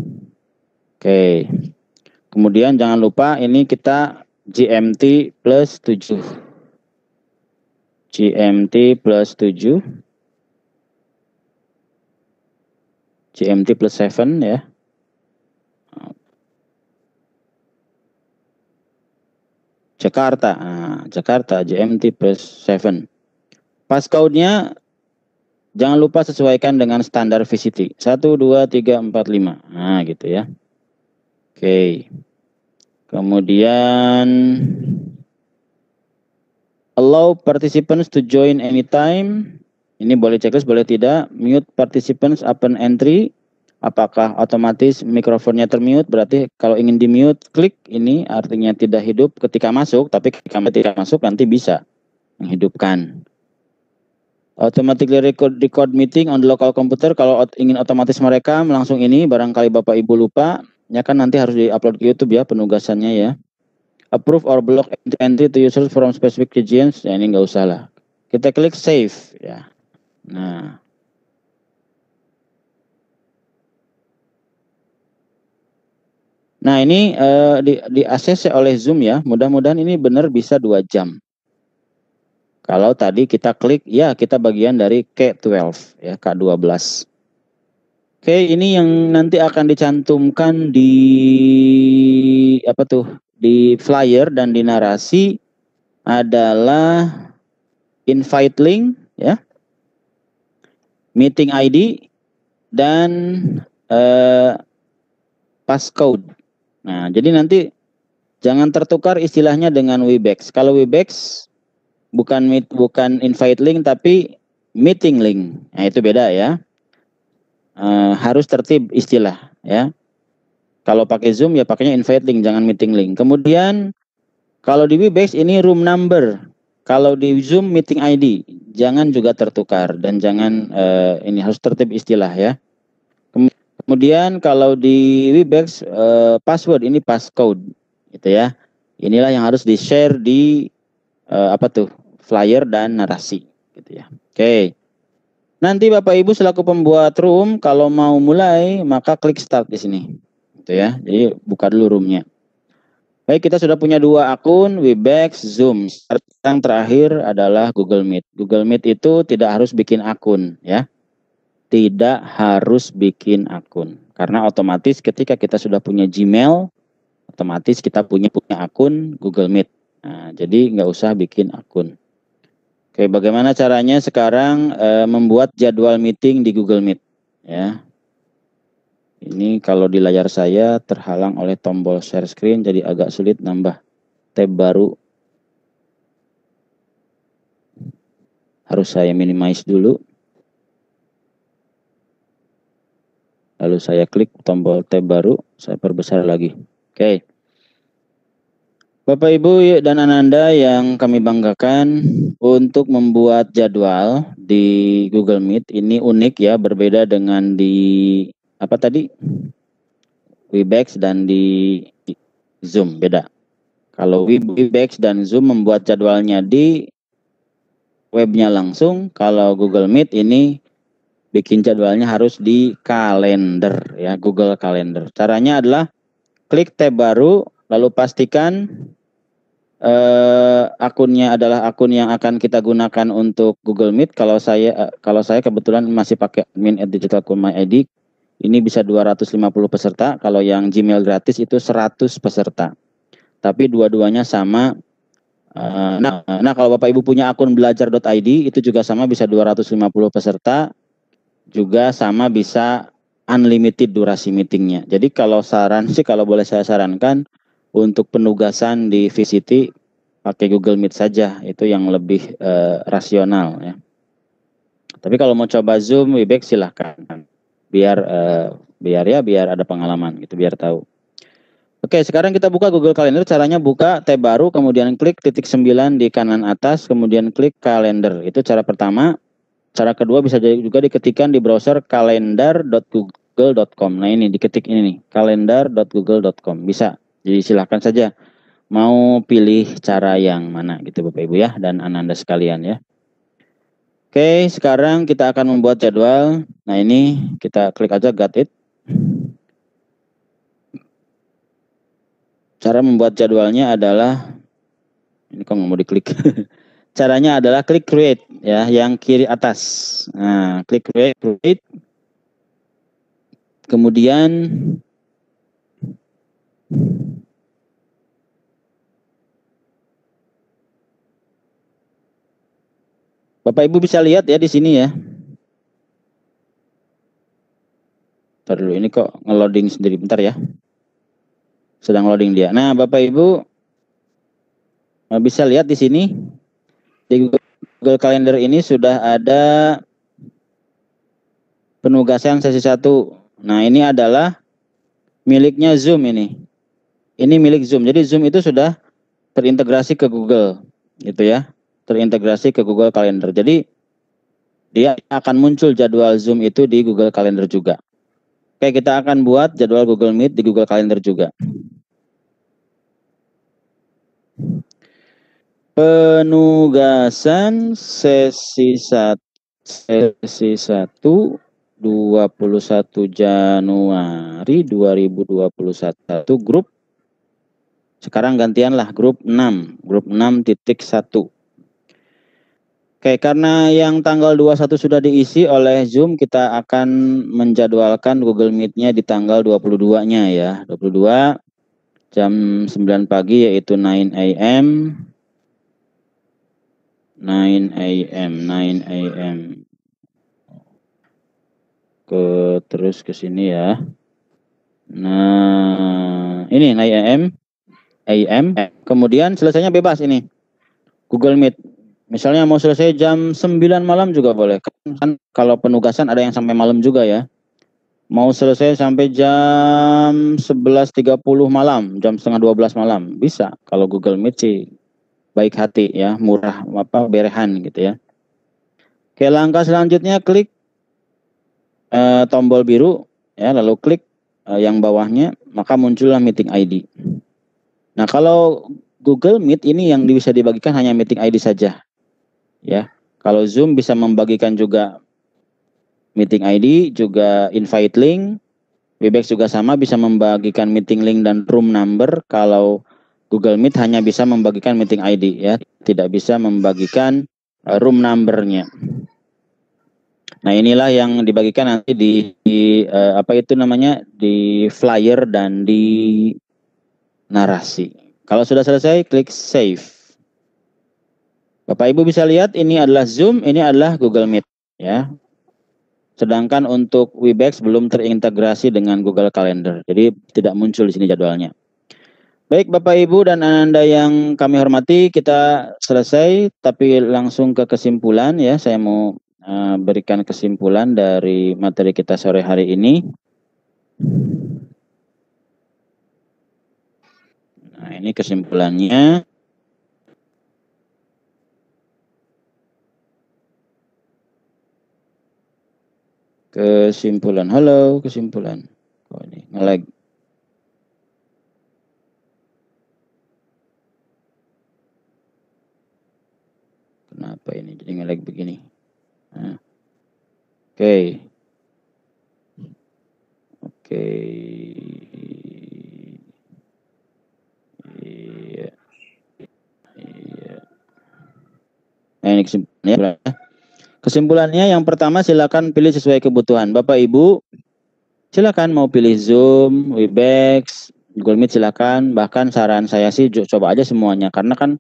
Oke. Kemudian jangan lupa ini kita GMT plus 7. GMT plus 7. GMT plus 7 ya. Jakarta. Nah, Jakarta GMT +7. Passcode-nya jangan lupa sesuaikan dengan standar VCT. 1, 2, 3, 4, 5. Nah, gitu ya. Oke. Kemudian allow participants to join anytime. Ini boleh checklist, boleh tidak. Mute participants upon entry. Apakah otomatis mikrofonnya termute? Berarti kalau ingin di mute, klik ini artinya tidak hidup ketika masuk. Tapi ketika masuk nanti bisa menghidupkan. Automatically record meeting on the local computer. Kalau ingin otomatis merekam langsung ini, barangkali Bapak Ibu lupa, ya kan nanti harus di-upload ke YouTube ya penugasannya ya. Approve or block entry to users from specific regions. Ya ini nggak usah lah. Kita klik save ya. Nah. Nah ini di ACC oleh Zoom ya. Mudah-mudahan ini benar bisa 2 jam. Kalau tadi kita klik, ya kita bagian dari K12 ya, K12. Oke, ini yang nanti akan dicantumkan di apa tuh? Di flyer dan di narasi adalah invite link ya. Meeting ID dan passcode. Nah, jadi nanti jangan tertukar istilahnya dengan Webex. Kalau Webex bukan invite link tapi meeting link. Nah, itu beda ya. Harus tertib istilah ya. Kalau pakai Zoom ya pakainya invite link, jangan meeting link. Kemudian kalau di Webex ini room number. Kalau di Zoom meeting ID, jangan juga tertukar dan jangan ini harus tertib istilah ya. Kemudian kalau di Webex password ini passcode gitu ya. Inilah yang harus di-share di apa tuh? Flyer dan narasi gitu ya. Oke. Nanti Bapak Ibu selaku pembuat room kalau mau mulai maka klik start di sini. Gitu ya. Jadi buka dulu roomnya. Baik, kita sudah punya 2 akun, Webex, Zoom. Yang terakhir adalah Google Meet. Google Meet itu tidak harus bikin akun ya. Tidak harus bikin akun. Karena otomatis ketika kita sudah punya Gmail, otomatis kita punya akun Google Meet. Nah, jadi nggak usah bikin akun. Oke, bagaimana caranya sekarang membuat jadwal meeting di Google Meet? Ya. Ini kalau di layar saya terhalang oleh tombol share screen, jadi agak sulit nambah tab baru. Harus saya minimize dulu. Lalu saya klik tombol tab baru, saya perbesar lagi. Oke. Bapak Ibu dan Ananda yang kami banggakan, untuk membuat jadwal di Google Meet ini unik ya, berbeda dengan di apa tadi? Webex dan di Zoom, beda. Kalau Webex dan Zoom membuat jadwalnya di webnya langsung, kalau Google Meet ini bikin jadwalnya harus di kalender ya, Google Calendar. Caranya adalah klik tab baru, lalu pastikan akunnya adalah akun yang akan kita gunakan untuk Google Meet. Kalau saya kebetulan masih pakai admin@digitalcommyid. Ini bisa 250 peserta. Kalau yang Gmail gratis itu 100 peserta. Tapi dua-duanya sama. Nah, kalau Bapak Ibu punya akun belajar.id itu juga sama, bisa 250 peserta. Juga sama bisa unlimited durasi meetingnya. Jadi kalau kalau boleh saya sarankan untuk penugasan di VCT pakai Google Meet saja, itu yang lebih rasional ya. Tapi kalau mau coba Zoom, Webex silahkan, biar ada pengalaman gitu, biar tahu. Oke, sekarang kita buka Google Calendar. Caranya buka tab baru, kemudian klik titik 9 di kanan atas, kemudian klik kalender. Itu cara pertama. Cara kedua bisa juga diketikkan di browser calendar.google.com. Nah ini diketik ini nih, calendar.google.com. Bisa, jadi silahkan saja mau pilih cara yang mana gitu Bapak Ibu ya, dan Ananda sekalian ya. Oke, sekarang kita akan membuat jadwal. Nah ini kita klik aja got it. Cara membuat jadwalnya adalah, ini kok nggak mau diklik. Caranya adalah klik create ya, yang kiri atas. Nah, klik create. Kemudian Bapak Ibu bisa lihat ya di sini ya. Bentar dulu, ini kok ngeloading sendiri, bentar ya. Sedang loading dia. Nah, Bapak Ibu bisa lihat di sini di Google Calendar ini sudah ada penugasan sesi 1. Nah, ini adalah miliknya Zoom ini. Ini milik Zoom. Jadi Zoom itu sudah terintegrasi ke Google, gitu ya. Terintegrasi ke Google Calendar. Jadi dia akan muncul jadwal Zoom itu di Google Calendar juga. Oke, kita akan buat jadwal Google Meet di Google Calendar juga. Penugasan sesi 1 21 Januari 2021 grup. Sekarang gantianlah grup 6, grup 6.1. Oke, karena yang tanggal 21 sudah diisi oleh Zoom, kita akan menjadwalkan Google Meet-nya di tanggal 22-nya ya. 22 jam 9 pagi yaitu 9 AM. 9 AM. Terus ke sini ya. Nah, ini 9 AM. Kemudian selesainya bebas ini. Google Meet. Misalnya mau selesai jam 9 malam juga boleh. Kan kalau penugasan ada yang sampai malam juga ya. Mau selesai sampai jam 11.30 malam, jam setengah 12 malam. Bisa kalau Google Meet sih baik hati ya, murah berehan gitu ya. Oke, langkah selanjutnya klik tombol biru ya, lalu klik yang bawahnya, maka muncullah meeting ID. Nah, kalau Google Meet ini yang bisa dibagikan hanya meeting ID saja. Ya, kalau Zoom bisa membagikan juga meeting ID, juga invite link. Webex juga sama, bisa membagikan meeting link dan room number. Kalau Google Meet hanya bisa membagikan meeting ID ya, tidak bisa membagikan room numbernya. Nah, inilah yang dibagikan nanti di apa itu namanya, di flyer dan di narasi. Kalau sudah selesai, klik save. Bapak Ibu bisa lihat ini adalah Zoom, ini adalah Google Meet ya. Sedangkan untuk Webex belum terintegrasi dengan Google Calendar. Jadi tidak muncul di sini jadwalnya. Baik Bapak Ibu dan Anda yang kami hormati, kita selesai tapi langsung ke kesimpulan ya. Saya mau berikan kesimpulan dari materi kita sore hari ini. Nah, ini kesimpulannya. Halo, kesimpulan. Oh, ini nge-lag. Kenapa ini jadi nge-lag begini? Nah. Oke. Iya. Nah, ini kesimpulannya. Kesimpulannya yang pertama, silakan pilih sesuai kebutuhan. Bapak Ibu, silakan mau pilih Zoom, Webex, Google Meet silakan. Bahkan saran saya sih coba aja semuanya. Karena kan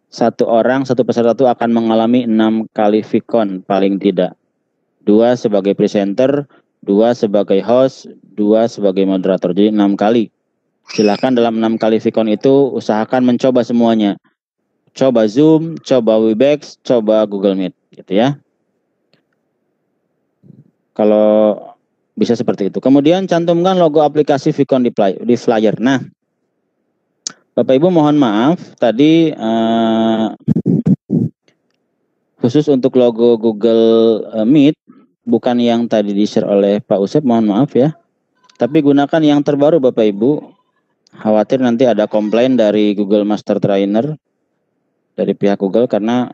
satu peserta itu akan mengalami 6 kali Vicon paling tidak. 2 sebagai presenter, 2 sebagai host, 2 sebagai moderator. Jadi 6 kali. Silakan dalam 6 kali Vicon itu usahakan mencoba semuanya. Coba Zoom, coba Webex, coba Google Meet gitu ya. Kalau bisa seperti itu. Kemudian cantumkan logo aplikasi Vicon di flyer. Nah, Bapak Ibu mohon maaf tadi khusus untuk logo Google Meet bukan yang tadi di-share oleh Pak Usep, mohon maaf ya. Tapi gunakan yang terbaru Bapak Ibu. Khawatir nanti ada komplain dari Google Master Trainer dari pihak Google karena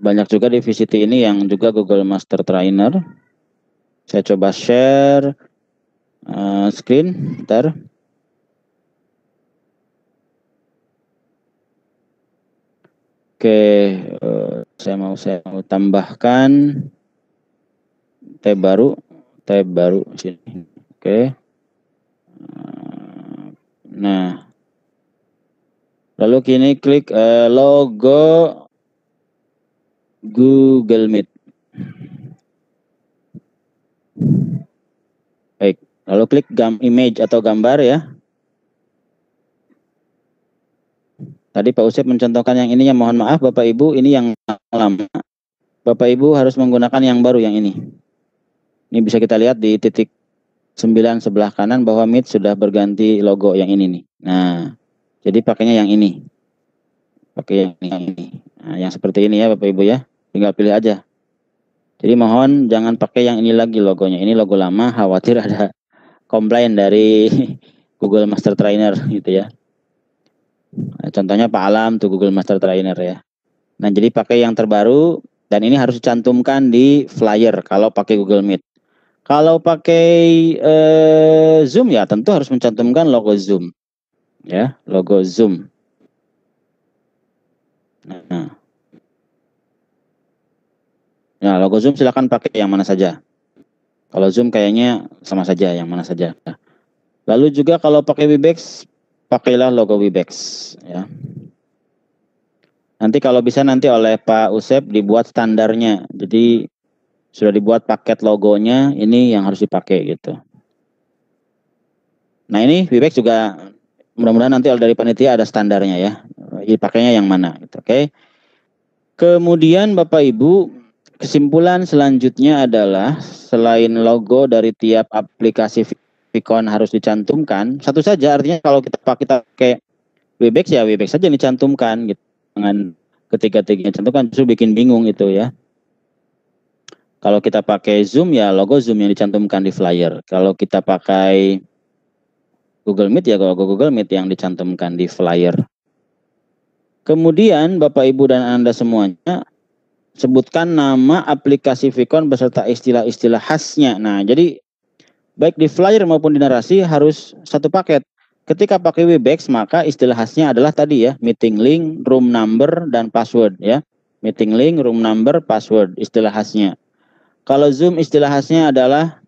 banyak juga di VCT ini yang juga Google Master Trainer. Saya coba share screen, bentar. Oke, saya mau tambahkan tab baru sini. Oke. Nah, lalu kini klik logo Google Meet. Baik, lalu klik image atau gambar ya. Tadi Pak Usep mencontohkan yang ini, yang mohon maaf Bapak Ibu, ini yang lama. Bapak Ibu harus menggunakan yang baru, yang ini. Ini bisa kita lihat di titik 9 sebelah kanan bahwa Meet sudah berganti logo yang ini nih. Nah, jadi pakainya yang ini. Pakai yang ini. Nah, yang seperti ini ya Bapak Ibu ya. Tinggal pilih aja. Jadi mohon jangan pakai yang ini lagi logonya. Ini logo lama, khawatir ada komplain dari Google Master Trainer gitu ya. Nah, contohnya Pak Alam tuh Google Master Trainer ya. Nah, jadi pakai yang terbaru dan ini harus dicantumkan di flyer kalau pakai Google Meet. Kalau pakai Zoom ya tentu harus mencantumkan logo Zoom. Ya, logo Zoom. Nah, logo Zoom silakan pakai yang mana saja. Kalau Zoom kayaknya sama saja, yang mana saja. Lalu juga kalau pakai Webex, pakailah logo Webex ya. Nanti kalau bisa nanti oleh Pak Usep dibuat standarnya. Jadi sudah dibuat paket logonya, ini yang harus dipakai gitu. Nah, ini Webex juga mudah-mudahan nanti dari panitia ada standarnya ya. Dipakainya yang mana gitu, oke. Kemudian Bapak Ibu, kesimpulan selanjutnya adalah selain logo dari tiap aplikasi Vicon harus dicantumkan, satu saja artinya kalau kita pakai Webex ya Webex saja dicantumkan gitu. Dengan ketiga-tiganya cantumkan justru bikin bingung itu ya. Kalau kita pakai Zoom ya logo Zoom yang dicantumkan di flyer. Kalau kita pakai Google Meet ya logo Google Meet yang dicantumkan di flyer. Kemudian Bapak Ibu dan Anda semuanya sebutkan nama aplikasi Vicon beserta istilah-istilah khasnya. Nah, jadi baik di flyer maupun di narasi harus satu paket. Ketika pakai Webex maka istilah khasnya adalah tadi ya, meeting link, room number, dan password ya. Meeting link, room number, password, istilah khasnya. Kalau Zoom istilah khasnya adalah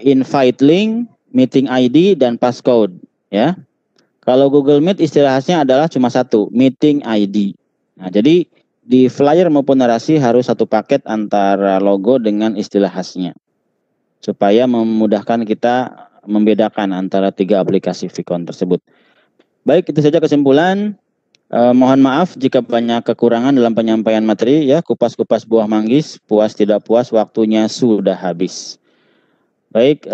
invite link, meeting ID, dan passcode ya. Kalau Google Meet istilah khasnya adalah cuma satu, meeting ID. Nah, jadi di flyer maupun narasi harus satu paket antara logo dengan istilah khasnya. Supaya memudahkan kita membedakan antara tiga aplikasi Vicon tersebut. Baik, itu saja kesimpulan. Mohon maaf jika banyak kekurangan dalam penyampaian materi ya. Kupas-kupas buah manggis, puas tidak puas, waktunya sudah habis. Baik,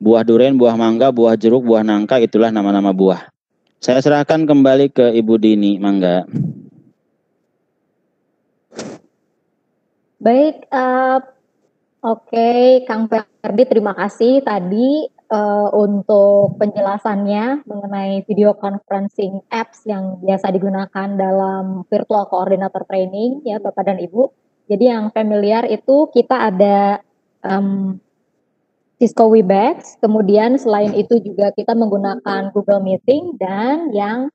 buah durian, buah mangga, buah jeruk, buah nangka, itulah nama-nama buah. Saya serahkan kembali ke Ibu Dini, mangga. Baik, oke, Kang Ferdi, terima kasih tadi untuk penjelasannya mengenai video conferencing apps yang biasa digunakan dalam virtual coordinator training ya Bapak dan Ibu. Jadi yang familiar itu kita ada Cisco Webex, kemudian selain itu juga kita menggunakan Google Meeting, dan yang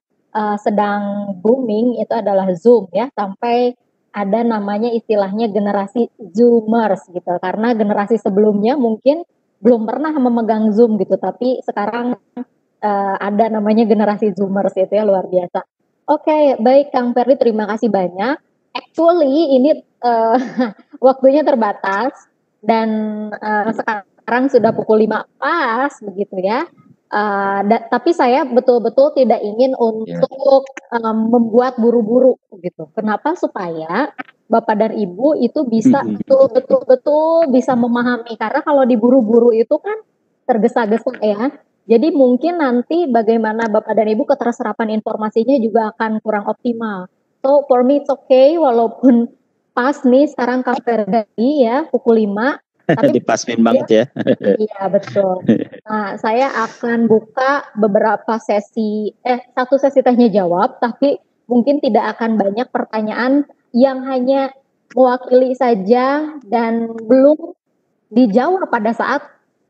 sedang booming itu adalah Zoom ya, sampai ada namanya istilahnya generasi Zoomers gitu, karena generasi sebelumnya mungkin belum pernah memegang Zoom gitu, tapi sekarang ada namanya generasi Zoomers itu ya, luar biasa. Oke, baik Kang Ferdi, terima kasih banyak. Actually ini waktunya terbatas dan sekarang sudah pukul 5 pas begitu ya. Tapi saya betul-betul tidak ingin untuk membuat buru-buru gitu. Kenapa? Supaya Bapak dan Ibu itu bisa betul-betul bisa memahami, karena kalau diburu-buru itu kan tergesa-gesa ya. Jadi mungkin nanti bagaimana Bapak dan Ibu keterserapan informasinya juga akan kurang optimal. So for me it's okay, walaupun pas nih sekarang Ferdi ya pukul 5. Tapi dipasmin banget ya. Iya betul. Nah, saya akan buka beberapa sesi, satu sesi tanya jawab, tapi mungkin tidak akan banyak pertanyaan yang hanya mewakili saja dan belum dijawab pada saat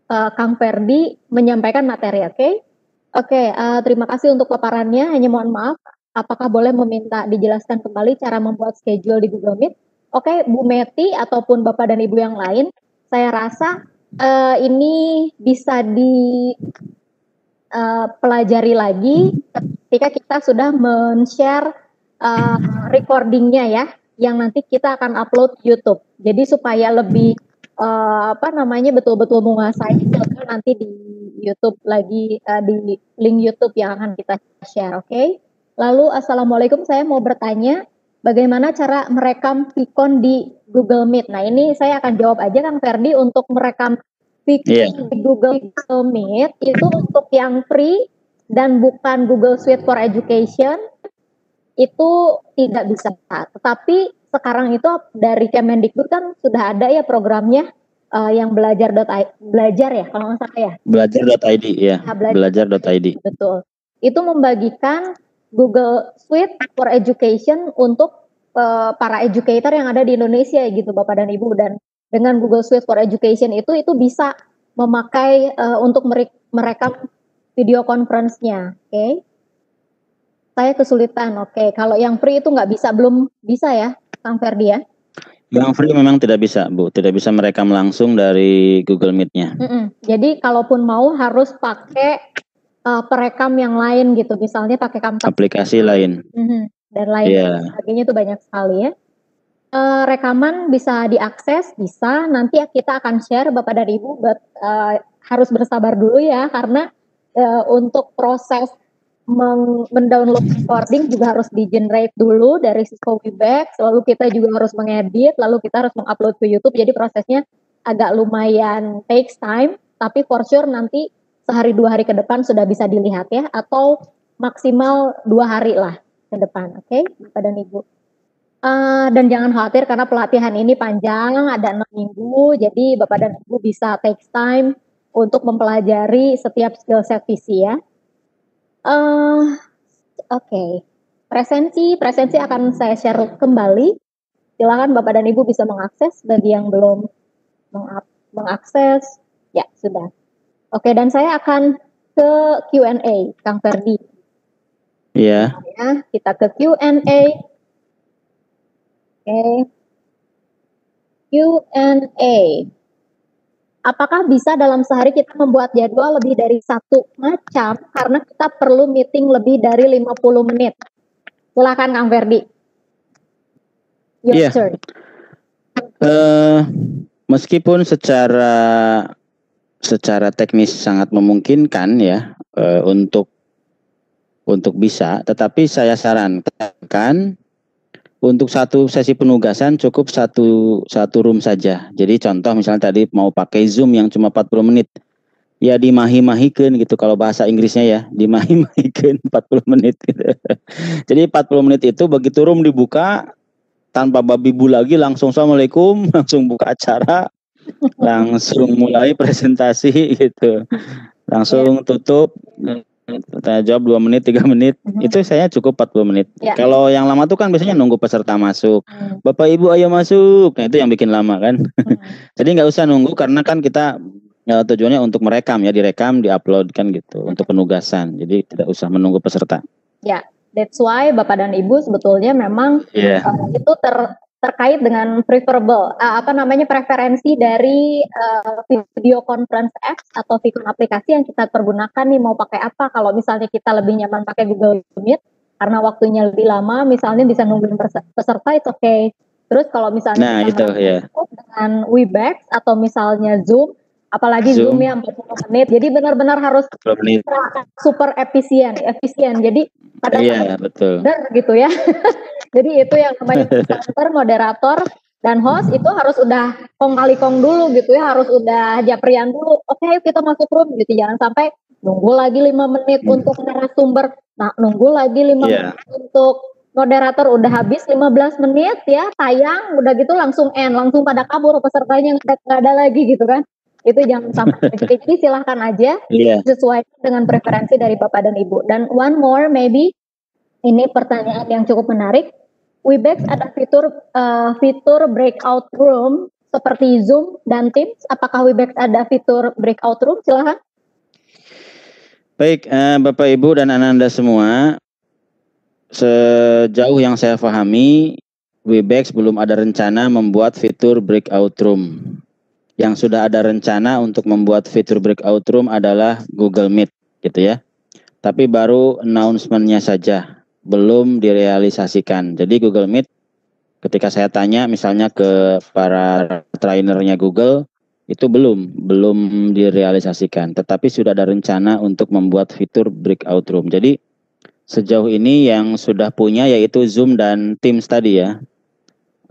Kang Ferdi menyampaikan materi, oke? Oke, terima kasih untuk paparannya. Hanya mohon maaf, apakah boleh meminta dijelaskan kembali cara membuat schedule di Google Meet? Oke, Bu Meti ataupun Bapak dan Ibu yang lain, saya rasa ini bisa dipelajari lagi ketika kita sudah men-share recordingnya ya, yang nanti kita akan upload YouTube. Jadi supaya lebih betul-betul menguasai filter nanti di YouTube lagi di link YouTube yang akan kita share, oke? Lalu assalamualaikum, saya mau bertanya bagaimana cara merekam Vicon di Google Meet. Nah ini saya akan jawab aja Kang Ferdi, untuk merekam Vicon di Google Meet itu untuk yang free dan bukan Google Suite for Education itu tidak bisa. Tetapi sekarang itu dari Kemendikbud kan sudah ada ya programnya yang belajar ya kalau nggak salah ya. Belajar.id ya. Belajar.id. Betul. Itu membagikan Google Suite for Education untuk para educator yang ada di Indonesia gitu Bapak dan Ibu, dan dengan Google Suite for Education itu bisa memakai untuk merekam video conference-nya, oke? Saya kesulitan, oke. Kalau yang free itu belum bisa ya, Kang Ferdi ya? Yang free memang tidak bisa, Bu. Tidak bisa merekam langsung dari Google Meet-nya. Jadi kalaupun mau harus pakai perekam yang lain gitu, misalnya pakai aplikasi lain. Dan lain sebagainya itu banyak sekali ya. Rekaman bisa diakses, bisa. Nanti kita akan share Bapak dan Ibu, harus bersabar dulu ya, karena untuk proses mendownload recording juga harus di-generate dulu dari Cisco Webex, lalu kita juga harus mengedit, lalu kita harus mengupload ke YouTube. Jadi prosesnya agak lumayan takes time, tapi for sure nanti sehari 2 hari ke depan sudah bisa dilihat ya, atau maksimal 2 hari lah ke depan, oke, Bapak dan Ibu. Dan jangan khawatir karena pelatihan ini panjang, ada 6 minggu, jadi Bapak dan Ibu bisa take time untuk mempelajari setiap skill set visi ya. Oke. Presensi akan saya share kembali. Silakan Bapak dan Ibu bisa mengakses, bagi yang belum mengakses, ya sudah. Oke, dan saya akan ke Q&A, Kang Ferdi. Iya. Ya, kita ke Q&A. Oke. Q&A. Apakah bisa dalam sehari kita membuat jadwal lebih dari 1 macam karena kita perlu meeting lebih dari 50 menit? Silakan Kang Ferdi. Iya. Meskipun secara teknis sangat memungkinkan ya untuk bisa, tetapi saya sarankan untuk satu sesi penugasan cukup satu room saja. Jadi contoh misalnya tadi mau pakai Zoom yang cuma 40 menit. Ya dimahi-mahikan gitu kalau bahasa Inggrisnya ya. Dimahi-mahikan 40 menit gitu. Jadi 40 menit itu begitu room dibuka tanpa babi bu lagi langsung assalamualaikum, langsung buka acara, langsung mulai presentasi gitu. Langsung tutup. Tanya jawab 2 menit, 3 menit, itu saya cukup 40 menit. Ya. Kalau yang lama tuh kan biasanya nunggu peserta masuk. Bapak Ibu ayo masuk. Nah itu yang bikin lama kan. Jadi nggak usah nunggu karena kan kita tujuannya untuk merekam ya, direkam, diupload kan gitu untuk penugasan. Jadi tidak usah menunggu peserta. Ya, that's why Bapak dan Ibu sebetulnya memang itu terkait dengan preferensi dari video conference apps atau Vicon aplikasi yang kita pergunakan nih, mau pakai apa. Kalau misalnya kita lebih nyaman pakai Google Meet karena waktunya lebih lama, misalnya bisa nungguin peserta, itu oke. Terus kalau misalnya dengan Webex atau misalnya Zoom, apalagi Zoom ya 40 menit, jadi benar-benar harus super efisien. Jadi betul gitu ya. Jadi itu yang namanya presenter, moderator, dan host itu harus udah kong kali kong dulu gitu ya, harus udah japrian dulu. Oke, kita masuk room gitu, jangan sampai nunggu lagi 5 menit untuk narasumber. Nah, nunggu lagi 5 menit untuk moderator, udah habis 15 menit ya, tayang, udah gitu langsung end, langsung pada kabur pesertanya, nggak ada lagi gitu kan. Itu jangan sampai. Jadi silahkan aja sesuai dengan preferensi dari Bapak dan Ibu. Dan one more maybe, ini pertanyaan yang cukup menarik. Webex ada fitur breakout room seperti Zoom dan Teams. Apakah Webex ada fitur breakout room? Silahkan. Baik, Bapak Ibu dan Ananda semua, sejauh yang saya pahami, Webex belum ada rencana membuat fitur breakout room. Yang sudah ada rencana untuk membuat fitur breakout room adalah Google Meet, gitu ya. Tapi baru announcement-nya saja, belum direalisasikan. Jadi Google Meet Ketika saya tanya misalnya ke para trainernya Google, itu belum direalisasikan. Tetapi sudah ada rencana untuk membuat fitur breakout room. Jadi sejauh ini yang sudah punya yaitu Zoom dan Teams tadi ya,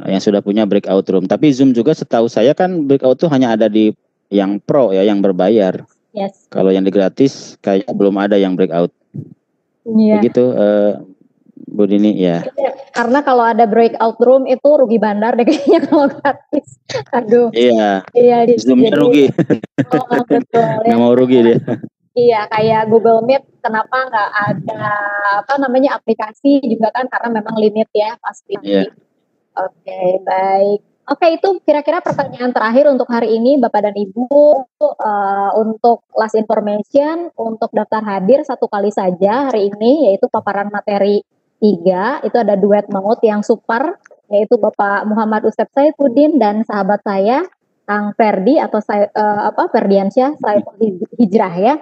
yang sudah punya breakout room. Tapi Zoom juga setahu saya kan breakout tuh hanya ada di yang pro ya, yang berbayar. Yes. Kalau yang di gratis kayak belum ada yang breakout. Iya. Begitu Bu Dini ya. Karena kalau ada breakout room itu rugi bandar deh kayaknya kalau gratis. Aduh. Iya. Iya, Zoom-nya rugi. Oh, betul. Nggak mau rugi dia. Iya, kayak Google Meet, kenapa nggak ada aplikasi juga kan karena memang limit ya pasti. Iya. Oke, baik. Oke, itu kira-kira pertanyaan terakhir untuk hari ini Bapak dan Ibu. Untuk last information, untuk daftar hadir 1 kali saja hari ini, yaitu paparan materi 3, itu ada duet maut yang super, yaitu Bapak Muhammad Ustadz Saifuddin dan sahabat saya, Kang Ferdi atau Ferdiansyah Saiful Hijrah ya.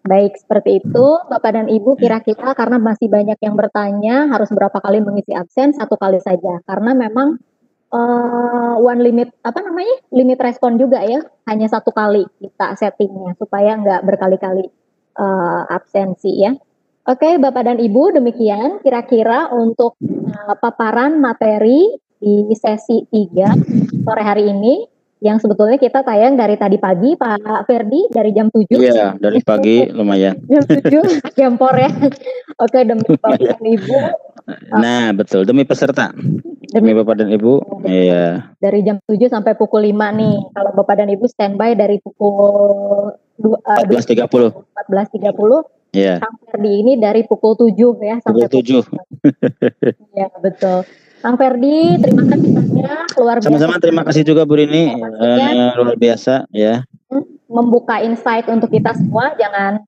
Baik, seperti itu Bapak dan Ibu, kira-kira karena masih banyak yang bertanya harus berapa kali mengisi absen, 1 kali saja. Karena memang one limit limit respon juga ya, hanya 1 kali kita settingnya supaya nggak berkali-kali absensi ya. Oke, Bapak dan Ibu, demikian kira-kira untuk paparan materi di sesi 3 sore hari ini, yang sebetulnya kita tayang dari tadi pagi Pak Ferdi dari jam 7. Iya, dari pagi lumayan. Jam 7 jampor ya. Oke, demi Bapak dan Ibu. Nah, betul, demi peserta. Demi Bapak dan Ibu. Iya. Dari jam 7 sampai pukul 5 nih. Kalau Bapak dan Ibu standby dari pukul 14.30. 14.30. Iya. Kang Ferdi ini dari pukul 7 ya sampai pukul 7. Iya, betul. Kang Ferdi, terima kasih banyak, luar biasa. Sama-sama, terima kasih juga Bu Rini, luar biasa ya. Membuka insight untuk kita semua, jangan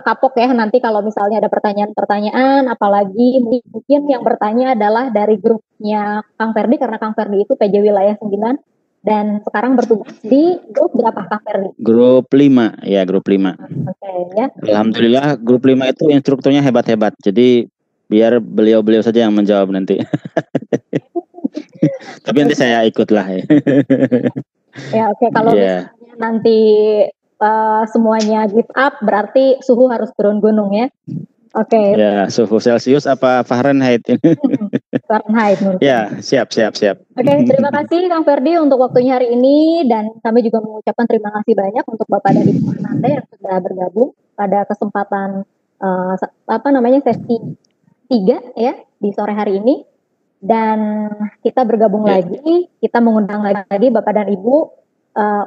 kapok ya nanti kalau misalnya ada pertanyaan-pertanyaan, apalagi mungkin yang bertanya adalah dari grupnya Kang Ferdi, karena Kang Ferdi itu PJ Wilayah 9 dan sekarang bertugas di grup berapa Kang Ferdi? Grup 5, ya grup 5. Oke, ya. Alhamdulillah grup 5 itu instrukturnya hebat-hebat, jadi biar beliau-beliau saja yang menjawab nanti. Tapi nanti saya ikut lah ya. Ya oke, kalau misalnya nanti semuanya give up, berarti suhu harus turun gunung ya. Oke. Ya, suhu Celsius apa Fahrenheit ini? Fahrenheit. Ya, siap. Oke, terima kasih Kang Ferdi untuk waktunya hari ini, dan kami juga mengucapkan terima kasih banyak untuk Bapak dan Ibu Ananda yang sudah bergabung pada kesempatan sesi 3 ya di sore hari ini. Dan kita bergabung lagi, kita mengundang lagi Bapak dan Ibu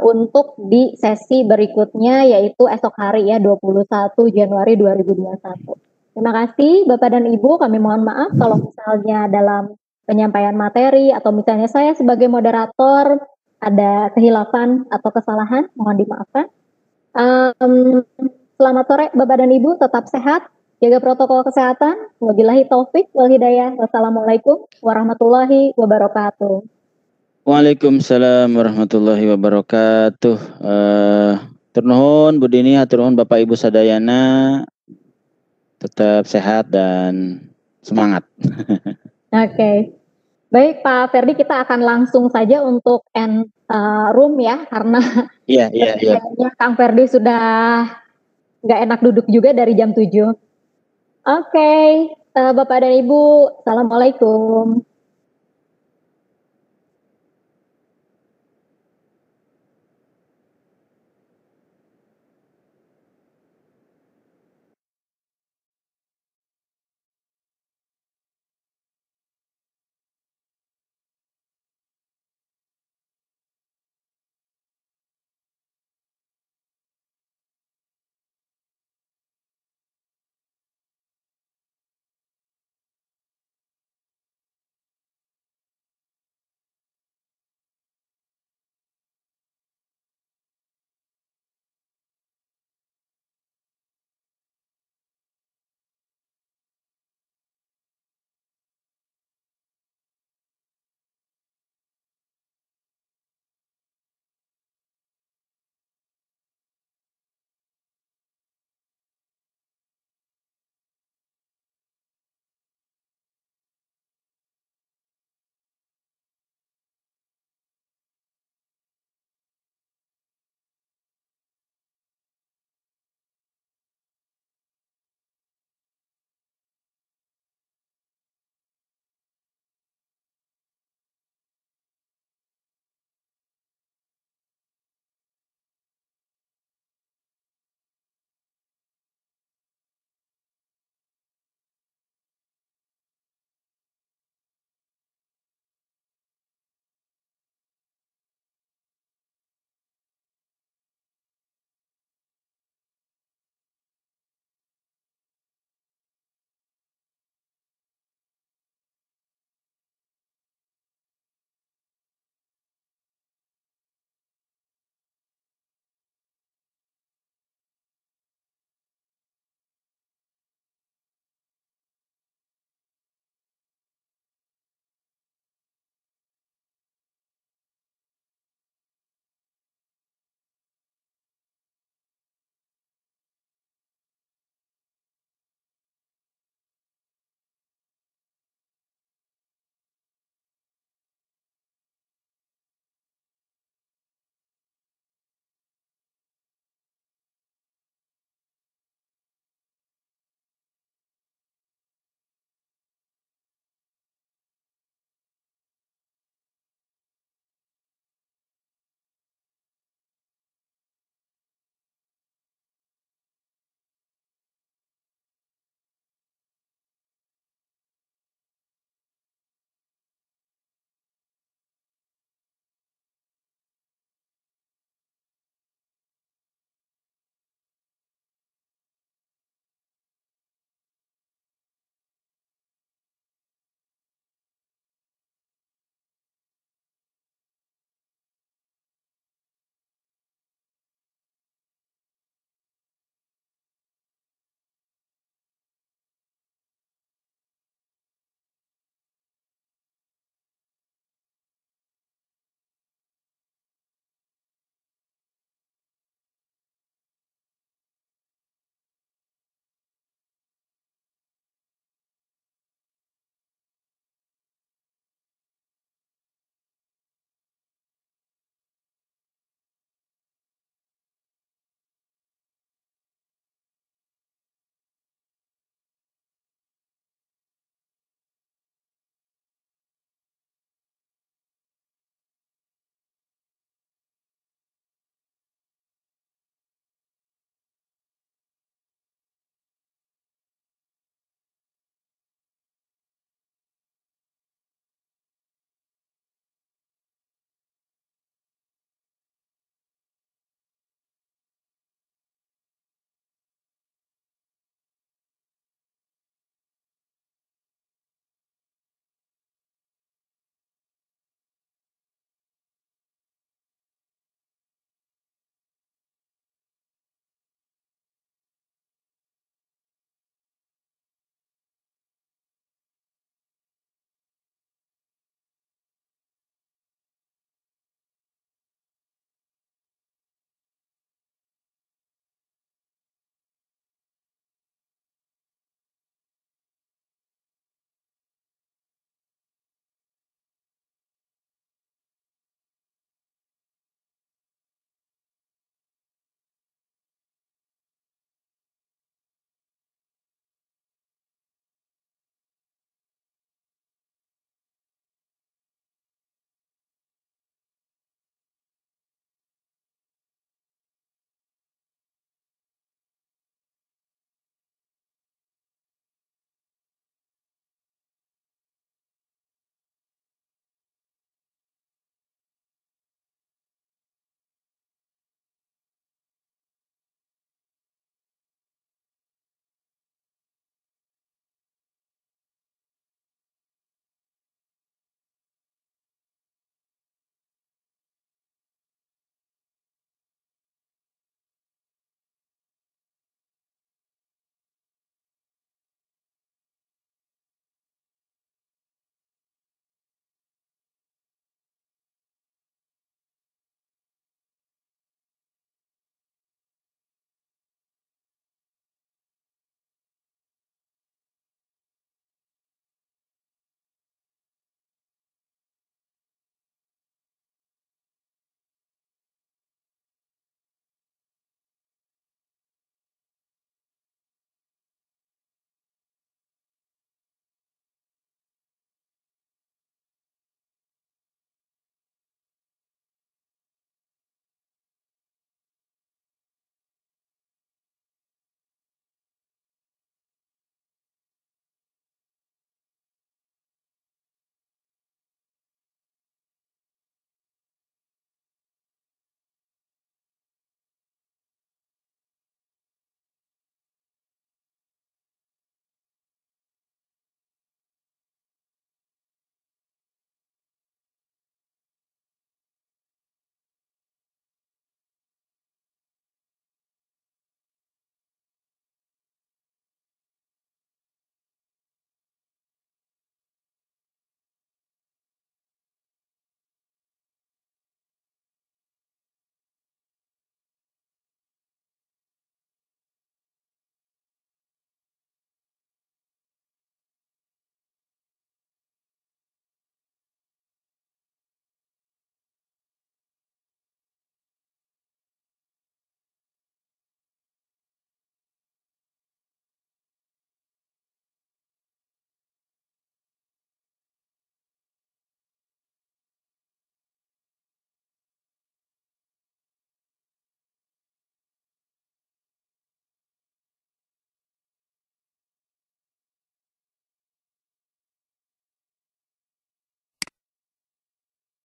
untuk di sesi berikutnya, yaitu esok hari ya 21 Januari 2021. Terima kasih Bapak dan Ibu, kami mohon maaf kalau misalnya dalam penyampaian materi atau misalnya saya sebagai moderator ada kehilafan atau kesalahan, mohon dimaafkan. Selamat sore Bapak dan Ibu, tetap sehat, jaga protokol kesehatan. Wabillahi taufik wal hidayah. Wassalamualaikum warahmatullahi wabarakatuh. Waalaikumsalam warahmatullahi wabarakatuh. Hatur nuhun Bu Dini, hatur nuhun Bapak Ibu sadayana. Tetap sehat dan semangat. Oke. Baik Pak Ferdi, kita akan langsung saja untuk end room ya, karena Iya. Kang Ferdi sudah nggak enak duduk juga dari jam 7. Oke, Bapak dan Ibu, Assalamualaikum.